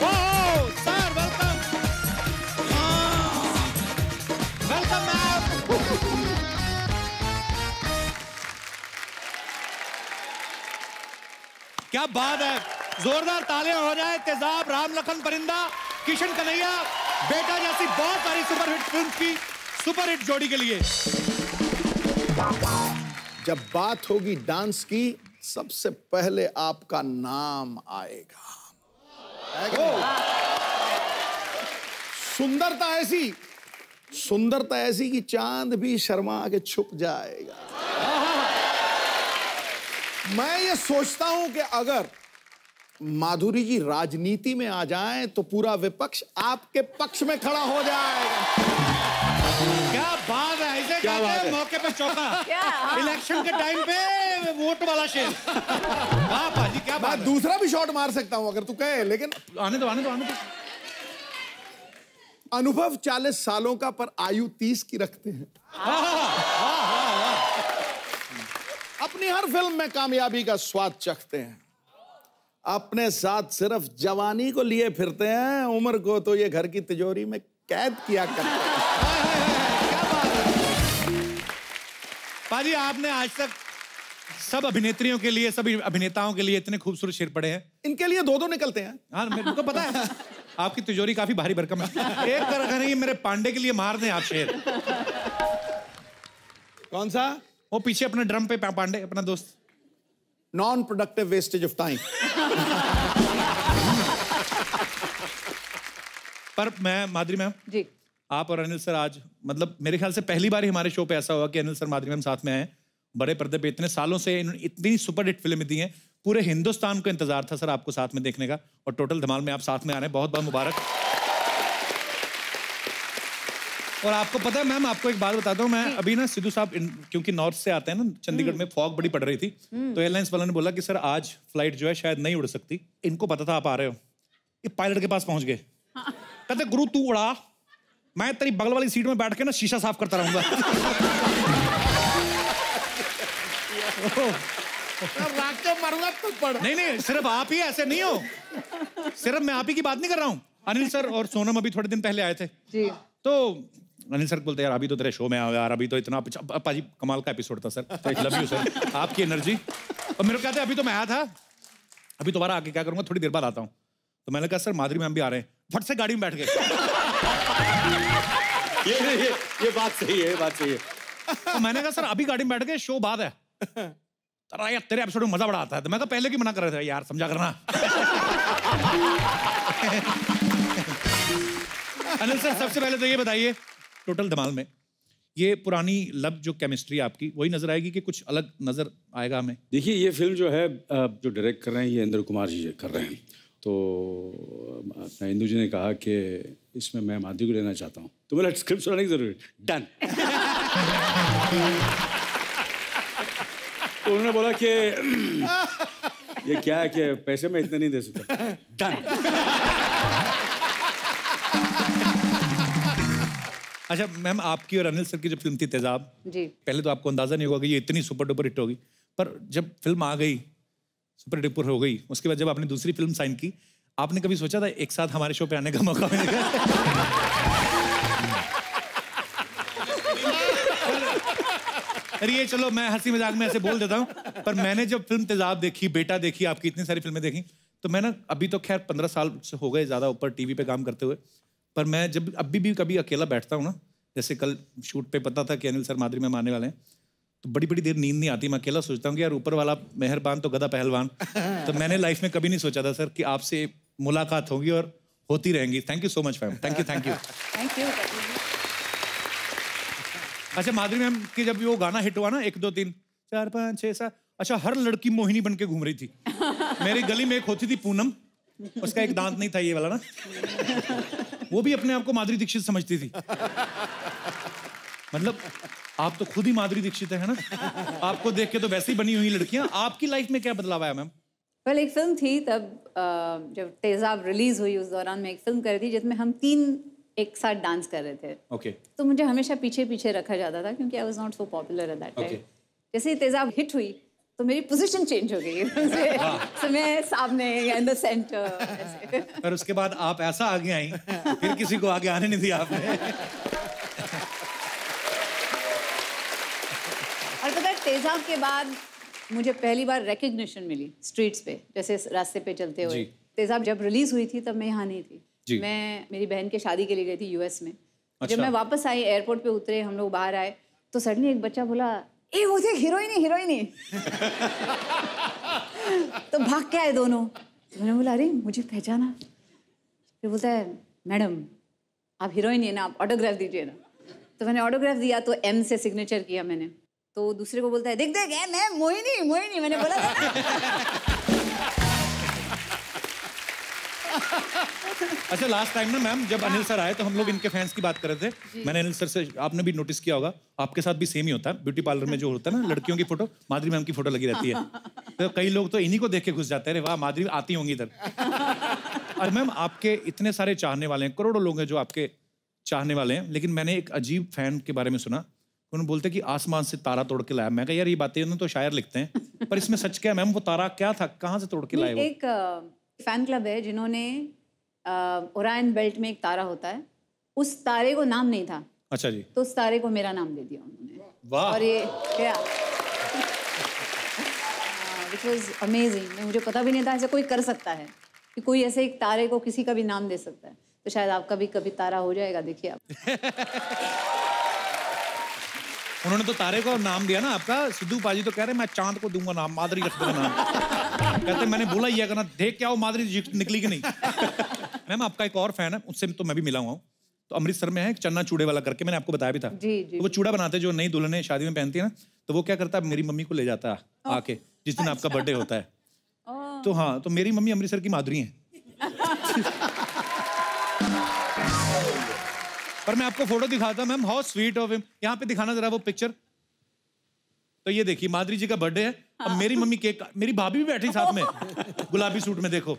ओहो सर, वेलकम वेलकम मैम। क्या बात है, जोरदार तालियां हो जाए। तेजाब, राम लखन परिंदा, किशन कन्हैया, बेटा जैसी बहुत सारी सुपरहिट फिल्म की सुपरहिट जोड़ी के लिए। जब बात होगी डांस की, सबसे पहले आपका नाम आएगा। सुंदरता ऐसी कि चांद भी शर्मा के छुप जाएगा। मैं ये सोचता हूं कि अगर माधुरी जी राजनीति में आ जाएं तो पूरा विपक्ष आपके पक्ष में खड़ा हो जाएगा। क्या बात है, ऐसे क्या बात है? मौके पे चौका, इलेक्शन के टाइम पे वोट वाला शेर। वाह पाजी, क्या बात है। दूसरा भी शॉट मार सकता हूं अगर तू कहे, लेकिन आने दो, आने दो, आने दो। अनुभव 40 सालों का, पर आयु 30 की रखते हैं। अपनी हर फिल्म में कामयाबी का स्वाद चखते हैं, अपने साथ सिर्फ जवानी को लिए फिरते हैं, उम्र को तो ये घर की तिजोरी में कैद किया करते हैं। पाजी, आपने आज तक सब अभिनेत्रियों के लिए, सभी अभिनेताओं के लिए इतने खूबसूरत शेर पढ़े हैं। इनके लिए दो निकलते हैं। हाँ, मेरे को पता है आपकी तिजोरी काफी भारी भरकम है। एक तरह नहीं, मेरे पांडे के लिए मार दें आप शेर। कौन सा? वो पीछे अपने ड्रम पे पांडे, अपना दोस्त। Non productive wastage of time. पर मैं, माधुरी मैम जी, आप और अनिल सर आज, मतलब मेरे ख्याल से पहली बार ही हमारे शो पे ऐसा हुआ कि अनिल सर, माधुरी मैम साथ में आए। बड़े पर्दे पे इतने सालों से इन्होंने इतनी सुपरहिट फिल्में दी हैं, पूरे हिंदुस्तान को इंतजार था सर आपको साथ में देखने का, और टोटल धमाल में आप साथ में आ रहे हैं, बहुत बहुत मुबारक। और आपको पता है मैम, आपको एक बात बताता हूँ, मैं अभी ना सिद्धू साहब क्योंकि नॉर्थ से आते हैं ना, चंडीगढ़ में फॉग बड़ी पड़ रही थी, तो एयरलाइंस वालों ने बोला कि सर आज फ्लाइट जो है शायद नहीं उड़ सकती। इनको पता था आप आ रहे हो, ये पायलट के पास पहुंच गए, कहते गुरु तू उड़ा, मैं तेरी बगल वाली सीट में बैठ के ना शीशा साफ करता रहूंगा। राख के मरूंगा तो पड़। नहीं नहीं, सिर्फ आप ही ऐसे नहीं हो, सिर्फ मैं आप ही की बात नहीं कर रहा हूँ। अनिल सर और सोनम अभी थोड़े दिन पहले आए थे जी। तो अनिल सर बोलते यार अभी तो तेरे शो में आओ यार, अभी तो इतना पाजी कमाल का एपिसोड था सर, लव यू सर, आपकी एनर्जी। और मेरे को कहते अभी तो मैं आया था, अभी दोबारा आके क्या करूंगा, थोड़ी देर बाद आता हूँ। तो मैंने कहा सर माधुरी मैम भी आ रहे हैं, फट से गाड़ी में बैठ गए। ये बात सही है, ये बात सही है। तो मैंने कहा सर अभी गाड़ी में बैठ गए, शो बाद है। यार तेरे एपिसोड में मजा बड़ा आता है। तो मैं कहा पहले की मना कर रहे थे यार, समझा करना। अनिल सर सबसे पहले तो ये बताइए, टोटल धमाल में ये पुरानी लव जो केमिस्ट्री आपकी वही नजर आएगी कि कुछ अलग नजर आएगा हमें? देखिए ये फिल्म जो है जो डायरेक्ट कर रहे हैं ये इंद्र कुमार जी कर रहे हैं। तो अपना इंदु जी ने कहा कि इसमें मैं माधुरी को लेना चाहता हूँ, तो बोला स्क्रिप्ट सुनाने की जरूरत, डन। तो उन्होंने बोला कि ये क्या है कि पैसे में इतने नहीं दे सकता, डन। अच्छा मैम, आपकी और अनिल सर की जब फिल्म थी तेजाब जी, पहले तो आपको अंदाजा नहीं होगा कि ये इतनी सुपर डुपर हिट होगी, पर जब फिल्म आ गई सुपर डुपर हो गई, उसके बाद जब आपने दूसरी फिल्म साइन की, आपने कभी सोचा था एक साथ हमारे शो पे आने का मौका मिलेगा? अरे ये चलो मैं हंसी मजाक में ऐसे बोल देता हूँ, पर मैंने जब फिल्म तेजाब देखी, बेटा देखी, आपकी इतनी सारी फिल्में देखी, तो मैं ना अभी तो खैर 15 साल से हो गए ज़्यादा ऊपर टीवी पे काम करते हुए, पर मैं जब अभी भी कभी अकेला बैठता हूँ ना, जैसे कल शूट पे पता था कि अनिल सर माधुरी में आने वाले हैं, तो बड़ी बड़ी देर नींद नहीं आती, मैं अकेला सोचता हूँ कि यार ऊपर वाला मेहरबान तो गधा पहलवान। तो मैंने लाइफ में कभी नहीं सोचा था सर कि आपसे मुलाकात होगी और होती रहेंगी। Thank you so much ma'am, thank you thank you thank you. अच्छा माधुरी मैम की जब वो गाना हिट हुआ ना 1 2 3 4 5 6 7, अच्छा हर लड़की मोहिनी बन के घूम रही थी। मेरी गली में एक होती थी पूनम, उसका एक दांत नहीं था ये वाला ना, वो भी अपने आप को माधुरी दीक्षित समझती थी। मतलब आप तो खुद ही माधुरी दीक्षित है ना, आपको देख के तो वैसे ही बनी हुई लड़कियां। आपकी लाइफ में क्या बदलाव आया मैम? वेल एक फिल्म थी तब जब तेजाब रिलीज हुई, उस दौरान मैं एक फिल्म कर रही थी जिसमें हम 3 एक साथ डांस कर रहे थे। ओके। तो मुझे हमेशा पीछे पीछे रखा जाता था क्योंकि I was not so popular at that time. जैसे ही तेजाब हिट हुई तो मेरी पोजीशन चेंज हो गई, तो मैं सामने इन द सेंटर। पर उसके बाद आप ऐसा आगे आई, फिर किसी को आगे आने नहीं दिया आपने। और पता है तेजाब के बाद मुझे पहली बार रिकग्निशन मिली स्ट्रीट्स पे, जैसे रास्ते पे चलते हुए। तेजाब जब रिलीज हुई थी तब मैं यहाँ नहीं थी, मैं मेरी बहन के शादी के लिए गई थी यूएस में। जब मैं वापस आई, एयरपोर्ट पे उतरे, हम लोग बाहर आए, तो सडनली एक बच्चा बोला ए वो देख हीरोइन है, हीरोइन है। तो भाग के आए दोनों। मैंने बोला अरे मुझे पहचाना। फिर बोलता है मैडम आप हीरोइन है ना, आप ऑटोग्राफ दीजिए ना। तो मैंने ऑटोग्राफ दिया, तो एम से सिग्नेचर किया मैंने। तो दूसरे को बोलता है देख देख मैं मोहिनी मोहिनी। मैंने बोला अच्छा लास्ट टाइम ना मैम जब अनिल सर आए तो हम लोग इनके फैंस की बात कर रहे थे। मैंने अनिल सर से, आपने भी नोटिस किया होगा, आपके साथ भी सेम ही होता है, ब्यूटी पार्लर में जो होता है ना लड़कियों की फोटो, माधुरी मैम की फोटो लगी रहती है। तो कई लोग तो इन्हीं को देख के घुस जाते हैं, वाह माधुरी आती होंगी इधर। और मैम आपके इतने सारे चाहने वाले हैं, करोड़ों लोग हैं जो आपके चाहने वाले हैं, लेकिन मैंने एक अजीब फैन के बारे में सुना, उन्होंने बोलते कि आसमान से तारा तोड़ के लाया। मैं कहा यार ये बातें उन्होंने तो शायर लिखते हैं, पर इसमें सच क्या है मैम? वो तारा क्या था, कहाँ से तोड़ के लाए? एक फैन क्लब है जिन्होंने ओरायन बेल्ट में एक तारा होता है, उस तारे को नाम नहीं था। अच्छा जी। तो उस तारे को मेरा नाम दे दिया उन्होंने। वाह। और ये क्या which was amazing। मुझे पता भी नहीं था ऐसा कोई कर सकता है कि कोई ऐसे एक तारे को किसी का भी नाम दे सकता है। तो शायद आपका भी कभी तारा हो जाएगा, देखिए आप। उन्होंने तो तारे को नाम दिया ना आपका। सिद्धू पाजी तो कह रहे मैं चांद को दूंगा नाम, माधुरी रख दूंगा नाम। कहते मैंने बोला ये करना, देख क्या वो माधुरी निकली कि नहीं। मैम आपका एक और फैन है, उससे तो मैं भी मिला हुआ हूँ, तो अमृतसर में है चन्ना चूड़े वाला करके, मैंने आपको बताया भी था। जी जी। तो वो चूड़ा बनाते जो नई दुल्हने शादी में पहनती है ना, तो वो क्या करता है मेरी मम्मी को ले जाता है आके जिस दिन आपका बर्थडे होता है। तो हाँ, तो मेरी मम्मी अमृतसर की माधुरी है। पर मैं आपको फोटो दिखाता हूं ma'am, how sweet of him. यहाँ पे दिखाना जरा वो पिक्चर। तो ये देखिए माधुरी जी का बर्थडे है, अब मेरी मम्मी केक, मेरी भाभी भी बैठी साथ में गुलाबी सूट में, देखो।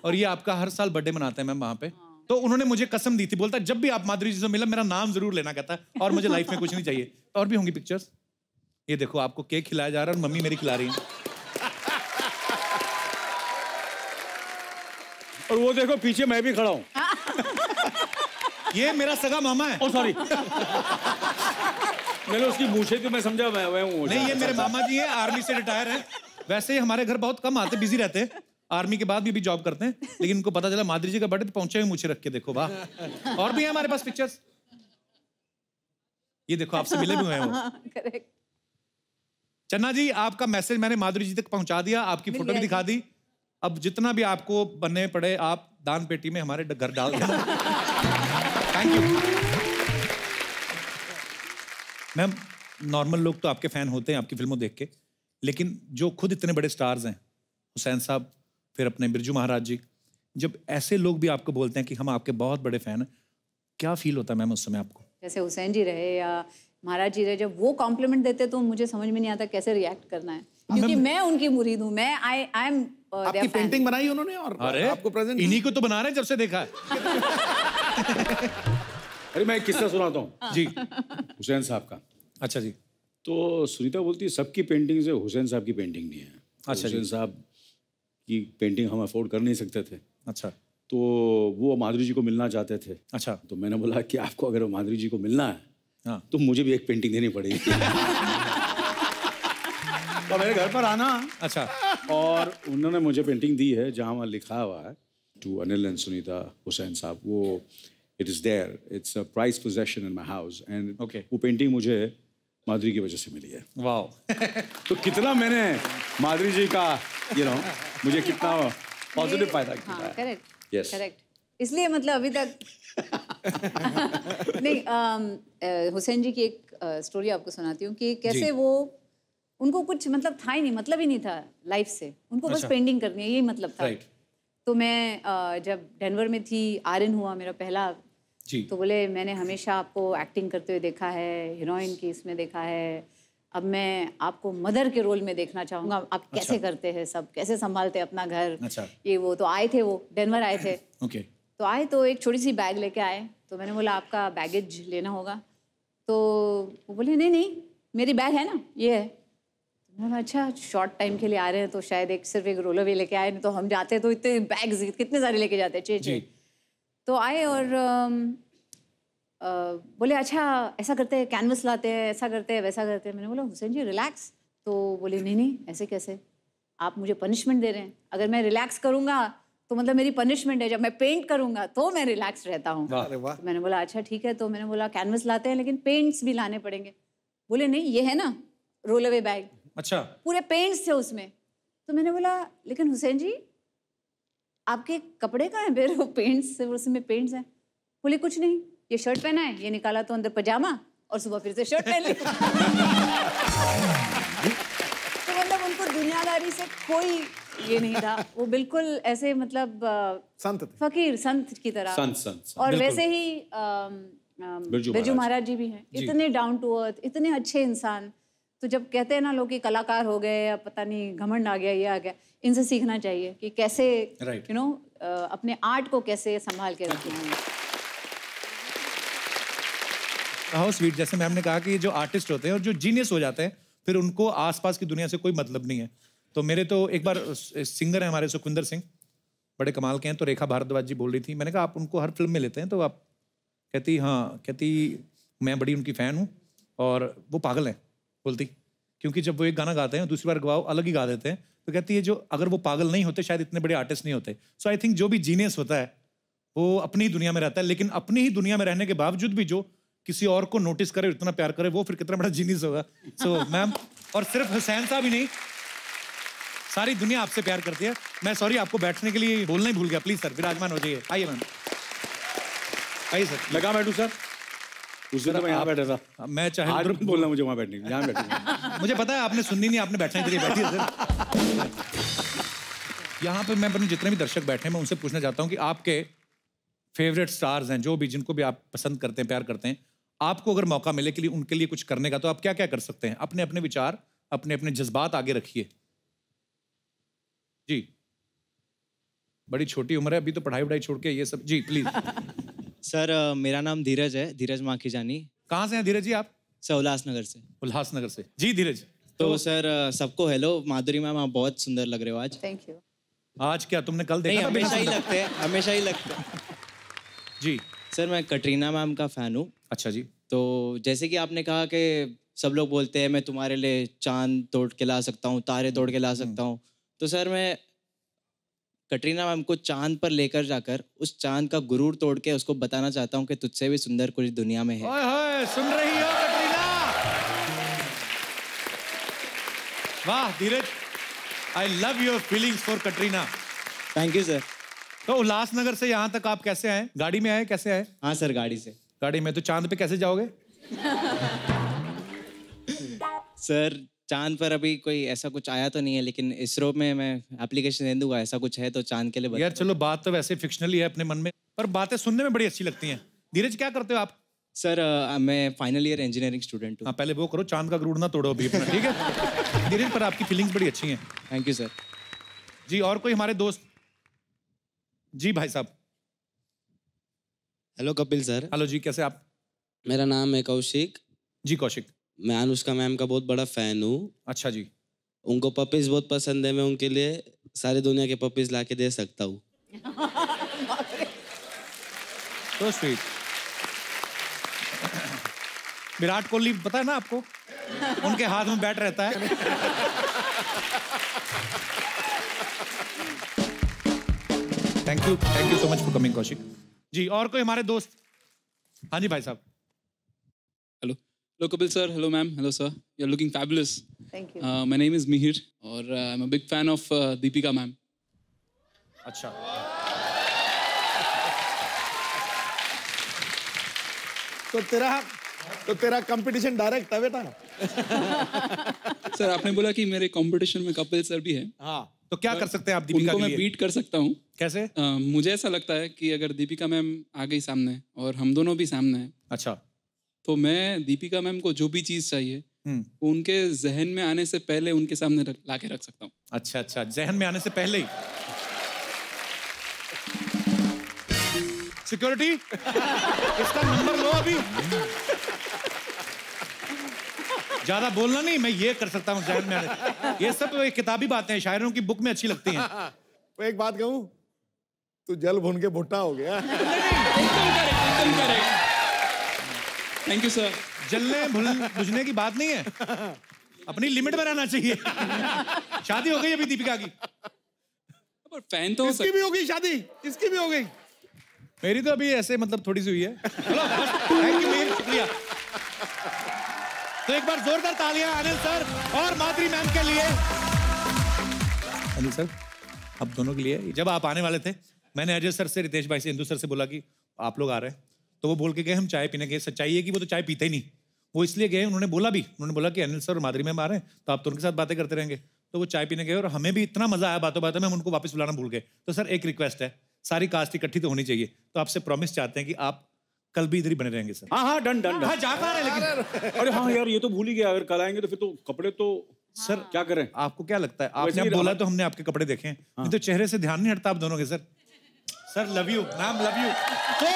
और ये आपका हर साल बर्थडे मनाते हैं मैम वहाँ पे। तो उन्होंने मुझे कसम दी थी, बोलता जब भी आप माधुरी जी से मिला मेरा नाम जरूर लेना, कहता है और मुझे लाइफ में कुछ नहीं चाहिए। और भी होंगी पिक्चर्स, ये देखो आपको केक खिलाया जा रहा है और मम्मी मेरी खिला रही है। और वो देखो पीछे मैं भी खड़ा हूँ। ये मेरा सगा मामा है। ओ सॉरी। मैंने उसकी मूछें थी, मैं समझा मैं हूँ। नहीं, ये मेरे मामा जी हैं, आर्मी से रिटायर हैं। वैसे ही हमारे घर बहुत कम आते, बिजी रहते हैं, आर्मी के बाद भी जॉब करते हैं, लेकिन इनको पता चला माधुरी जी का बर्थडे, तो पहुंचे हुए मूछें रख के, देखो वाह। और भी है हमारे पास पिक्चर्स, ये देखो आपसे मिले भी हुए हैं वो। चन्ना जी, आपका मैसेज मैंने माधुरी जी तक पहुंचा दिया, आपकी फोटो भी दिखा दी। अब जितना भी आपको बनने पड़े आप दान पेटी में हमारे घर डाल दें। Thank you ma'am. नॉर्मल लोग तो आपके फैन होते हैं आपकी फिल्मों देख के, लेकिन जो खुद इतने बड़े स्टार्स हैं, हुसैन साहब, फिर अपने बिरजू महाराज जी, जब ऐसे लोग भी आपको बोलते हैं कि हम आपके बहुत बड़े फैन हैं, क्या फील होता है मैम उस समय आपको? जैसे हुसैन जी रहे या महाराज जी रहे, जब वो कॉम्प्लीमेंट देते तो मुझे समझ में नहीं आता कैसे रिएक्ट करना है, क्योंकि मैं उनकी मुरीद हूँ। मैं आई एम आपकी पेंटिंग बनाई उन्होंने और अरे आपको प्रेजेंट इन्हीं को तो बना रहे हैं जब से देखा है। अरे मैं एक किस्सा सुनाता हूँ जी, हुसैन साहब का। अच्छा जी। तो सुनीता बोलती है सबकी पेंटिंग से हुसैन साहब की पेंटिंग नहीं है। अच्छा हुसैन साहब की पेंटिंग हम अफोर्ड कर नहीं सकते थे। अच्छा। तो वो माधुरी जी को मिलना चाहते थे। अच्छा। तो मैंने बोला कि आपको अगर माधुरी जी को मिलना है हाँ, तो मुझे भी एक पेंटिंग देनी पड़ेगी। तो मेरे घर पर आना। अच्छा। और उन्होंने मुझे पेंटिंग दी है जहाँ वहाँ लिखा हुआ है टू अनिल एंड सुनीता हुसैन साहब। वो it is there, it's a prize possession in my house. And वो पेंटिंग मुझे माधुरी की वजह से मिली है। वाह। तो कितना मैंने माधुरी जी का मुझे कितना पॉजिटिव फायदा किया है। Correct, yes, correct. इसलिए मतलब अभी तक नहीं, हुसैन जी की एक स्टोरी आपको सुनाती हूँ कि कैसे वो, उनको कुछ मतलब था ही नहीं, मतलब ही नहीं था लाइफ से, उनको बस पेंटिंग करनी है, यही मतलब था। तो मैं जब डेनवर में थी, आर्यन हुआ मेरा पहला जी, तो बोले मैंने हमेशा आपको एक्टिंग करते हुए देखा है, हीरोइन की इसमें देखा है, अब मैं आपको मदर के रोल में देखना चाहूँगा, आप कैसे करते हैं सब, कैसे संभालते हैं अपना घर। अच्छा। ये वो तो आए थे, वो डेनवर आए थे। ओके। तो आए तो एक छोटी सी बैग लेके आए, तो मैंने बोला आपका बैगेज लेना होगा। तो वो बोले नहीं नहीं मेरी बैग है ना, ये है। तो मैंने अच्छा शॉर्ट टाइम के लिए आ रहे हैं तो शायद सिर्फ एक रोल अवे लेके आए, नहीं तो हम जाते तो इतने बैग्स कितने सारे लेके जाते, चे। तो आए और बोले अच्छा ऐसा करते हैं, कैनवस लाते हैं, ऐसा करते हैं, वैसा करते हैं। मैंने बोला हुसैन जी रिलैक्स। तो बोले नहीं नहीं ऐसे कैसे, आप मुझे पनिशमेंट दे रहे हैं। अगर मैं रिलैक्स करूँगा तो मतलब मेरी पनिशमेंट है, जब मैं पेंट करूँगा तो मैं रिलैक्स रहता हूँ। तो मैंने बोला अच्छा ठीक है। तो मैंने बोला कैनवस लाते हैं लेकिन पेंट्स भी लाने पड़ेंगे। बोले नहीं ये है ना रोल अवे बैग। अच्छा। पूरे पेंट्स थे उसमें। तो मैंने बोला लेकिन हुसैन जी आपके कपड़े कहाँ हैं, फिर वो पेंट्स, उसमें पेंट्स हैं। बोले कुछ नहीं, ये शर्ट पहना है, ये निकाला तो अंदर पजामा और सुबह फिर से शर्ट पहन ली। तो मतलब उनको दुनियादारी से कोई ये नहीं था, वो बिल्कुल ऐसे मतलब संत, फकीर संत की तरह। संत। और वैसे ही बिरजू महाराज जी भी हैं, इतने डाउन टू अर्थ, इतने अच्छे इंसान। तो जब कहते हैं ना लोग कि कलाकार हो गए या पता नहीं घमंड आ गया, ये आ गया, इनसे सीखना चाहिए कि कैसे यू नो अपने आर्ट को कैसे संभाल के रखना है। How sweet. जैसे मैम ने कहा कि जो आर्टिस्ट होते हैं और जो जीनियस हो जाते हैं फिर उनको आसपास की दुनिया से कोई मतलब नहीं है। तो मेरे तो एक बार सिंगर है हमारे सुखविंदर सिंह, बड़े कमाल के हैं, तो रेखा भारद्वाज जी बोल रही थी, मैंने कहा आप उनको हर फिल्म में लेते हैं, तो आप कहती हाँ, कहती मैं बड़ी उनकी फ़ैन हूँ और वो पागल हैं। बोलती क्योंकि जब वो एक गाना गाते हैं दूसरी बार गवाओ अलग ही गा देते हैं। तो कहती है जो अगर वो पागल नहीं होते शायद इतने बड़े आर्टिस्ट नहीं होते। सो आई थिंक जो भी जीनियस होता है वो अपनी ही दुनिया में रहता है, लेकिन अपनी ही दुनिया में रहने के बावजूद भी जो किसी और को नोटिस करे, इतना प्यार करे, वो फिर कितना बड़ा जीनियस होगा। सो मैम, और सिर्फ हुसैन साहब ही नहीं, सारी दुनिया आपसे प्यार करती है। मैं सॉरी आपको बैठने के लिए बोलना ही भूल गया, प्लीज सर विराजमान हो जाइए। आइए मैम, आइए सर। लगा बैठू सर, उस दिन तो मैं यहाँ बैठा था। मैं चाहे आज बोलना मुझे वहाँ बैठने, यहाँ बैठूंगा। मुझे पता है आपने सुननी नहीं, आपने बैठने के लिए बैठी है सर। यहाँ पे मैं अपने जितने भी दर्शक बैठे हैं मैं उनसे पूछना चाहता हूँ कि आपके फेवरेट स्टार्स हैं, जो भी जिनको भी आप पसंद करते हैं, प्यार करते हैं, आपको अगर मौका मिले के लिए उनके लिए कुछ करने का, तो आप क्या क्या कर सकते हैं? अपने अपने विचार, अपने अपने जज्बात आगे रखिए जी। बड़ी छोटी उम्र है अभी, तो पढ़ाई वढ़ाई छोड़ के ये सब जी प्लीज। सर मेरा नाम धीरज है, धीरज माखीजानी। कहाँ से हैं धीरज जी आप? सर उल्लासनगर से। उल्लासनगर से। जी धीरज। तो सर सबको हेलो। माधुरी मैम आप बहुत सुंदर लग रहे हो आज। Thank you. आज क्या तुमने कल देखा? नहीं, हमेशा ही लगते हैं, हमेशा ही लगते हैं। जी सर मैं कटरीना मैम का फैन हूँ। अच्छा जी। तो जैसे कि आपने कहा कि सब लोग बोलते हैं मैं तुम्हारे लिए चांद तोड़ के ला सकता हूँ, तारे तोड़ के ला सकता हूँ, तो सर मैं कटरीना मैम को चांद पर लेकर जाकर उस चांद का गुरूर तोड़ के उसको बताना चाहता हूँ कि तुझसे भी सुंदर कुछ दुनिया में है। ओए होए, सुन रही हो कटरीना? वाह Dheeraj, I love your feelings for Katrina. Thank you sir. तो उल्लासनगर से यहाँ तक आप कैसे आए? गाड़ी में आए? कैसे आए? हाँ सर गाड़ी से। गाड़ी में? तो चांद पे कैसे जाओगे? सर चांद पर अभी कोई ऐसा कुछ आया तो नहीं है, लेकिन इसरो में मैं एप्लीकेशन दे दूंगा, ऐसा कुछ है तो चांद के लिए यार चलो बात तो वैसे फिक्शनल ही है अपने मन में, पर बातें सुनने में बड़ी अच्छी लगती हैं। धीरज क्या करते हो आप? सर मैं फाइनल ईयर इंजीनियरिंग स्टूडेंट हूँ। हाँ पहले वो करो, चांद का गुरूर ना तोड़ो अभी अपना, ठीक है? धीरज पर आपकी फीलिंग्स बड़ी अच्छी हैं। Thank you sir. जी और कोई हमारे दोस्त? जी भाई साहब। Hello Kapil sir. हेलो जी, कैसे आप? मेरा नाम है कौशिक। जी कौशिक। मैं अनुष्का मैम का बहुत बड़ा फैन हूँ। अच्छा जी। उनको पपीज बहुत पसंद है, मैं उनके लिए सारी दुनिया के पपीज ला के दे सकता हूँ। तो स्वीट। विराट कोहली पता है ना आपको? उनके हाथ में बैट रहता है। Thank you so much for coming Kaushik ji. और कोई हमारे दोस्त? हाँ जी भाई साहब। Hello hello Kapil sir. Hello ma'am. Hello sir, you are looking fabulous. Thank you. My name is Mihir और I am a big fan of Deepika ma'am. अच्छा। तो तेरा कंपटीशन डायरेक्ट है बेटा। सर आपने बोला कि मेरे कंपटीशन में कपिल सर भी है। हाँ तो क्या कर सकते हैं आप दीपिका उनको के मैं लिए? बीट कर सकता हूँ। कैसे? मुझे ऐसा लगता है कि अगर दीपिका मैम आ गई सामने और हम दोनों भी सामने हैं, अच्छा, तो मैं दीपिका मैम को जो भी चीज चाहिए वो उनके जहन में आने से पहले उनके सामने ला के रख सकता हूँ। अच्छा अच्छा, जहन में आने से पहले ही। सिक्योरिटी इसका नंबर लो अभी। ज्यादा बोलना नहीं, मैं ये कर सकता हूँ जहन में आने। ये सब तो किताबी बातें हैं, शायरों की बुक में अच्छी लगती हैं। तो एक बात कहूँ, तू जल भुन के भुट्टा हो गया। एकदम करेक्ट। Thank you sir. जलने बुझने की बात नहीं है, अपनी लिमिट में रहना चाहिए। शादी हो गई अभी दीपिका की? पर फैन तो इसकी भी हो गई शादी, इसकी भी हो गई। मेरी तो अभी ऐसे मतलब थोड़ी सी हुई है। थैंक यू मेर, शुक्रिया। तो एक बार जोरदार तालियां अनिल सर और माधुरी मैम के लिए। अनिल सर आप दोनों के लिए, जब आप आने वाले थे मैंने अजय सर से, रितेश भाई से, इंदु सर से बोला कि आप लोग आ रहे हैं, तो वो बोल के गए हम चाय पीने गए। सच्चाई है कि वो तो चाय पीते ही नहीं, वो इसलिए गए, उन्होंने बोला कि अनिल सर और माधुरी मैम आ रहे हैं तो आप तो उनके साथ बातें करते रहेंगे। तो वो चाय पीने गए और हमें भी इतना मजा आया बातों बातों में, हम उनको वापस बुलाना भूल गए। तो सर एक रिक्वेस्ट है, सारी कास्ट इकट्ठी तो होनी चाहिए, तो आपसे प्रॉमिस चाहते हैं कि आप कल भी इधर ही बने रहेंगे सर। हाँ हाँ डन डन। हाँ जा पा रहे लेकिन। अरे हाँ यार ये तो भूल ही गया, अगर कल आएंगे तो फिर तो कपड़े तो सर क्या करें? आपको क्या लगता है? आपने अब बोला तो हमने आपके कपड़े देखे, नहीं तो चेहरे से ध्यान नहीं हटता आप दोनों के। Sir sir love you ma'am, love you. तो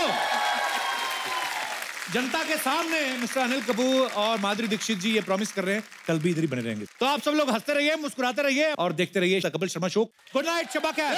जनता के सामने मिस्टर अनिल कपूर और माधुरी दीक्षित जी ये प्रॉमिस कर रहे हैं कल भी इधर ही बने रहेंगे। तो आप सब लोग हंसते रहिए, मुस्कुराते रहिए और देखते रहिए Kapil Sharma show. Good night, शब्बा खैर।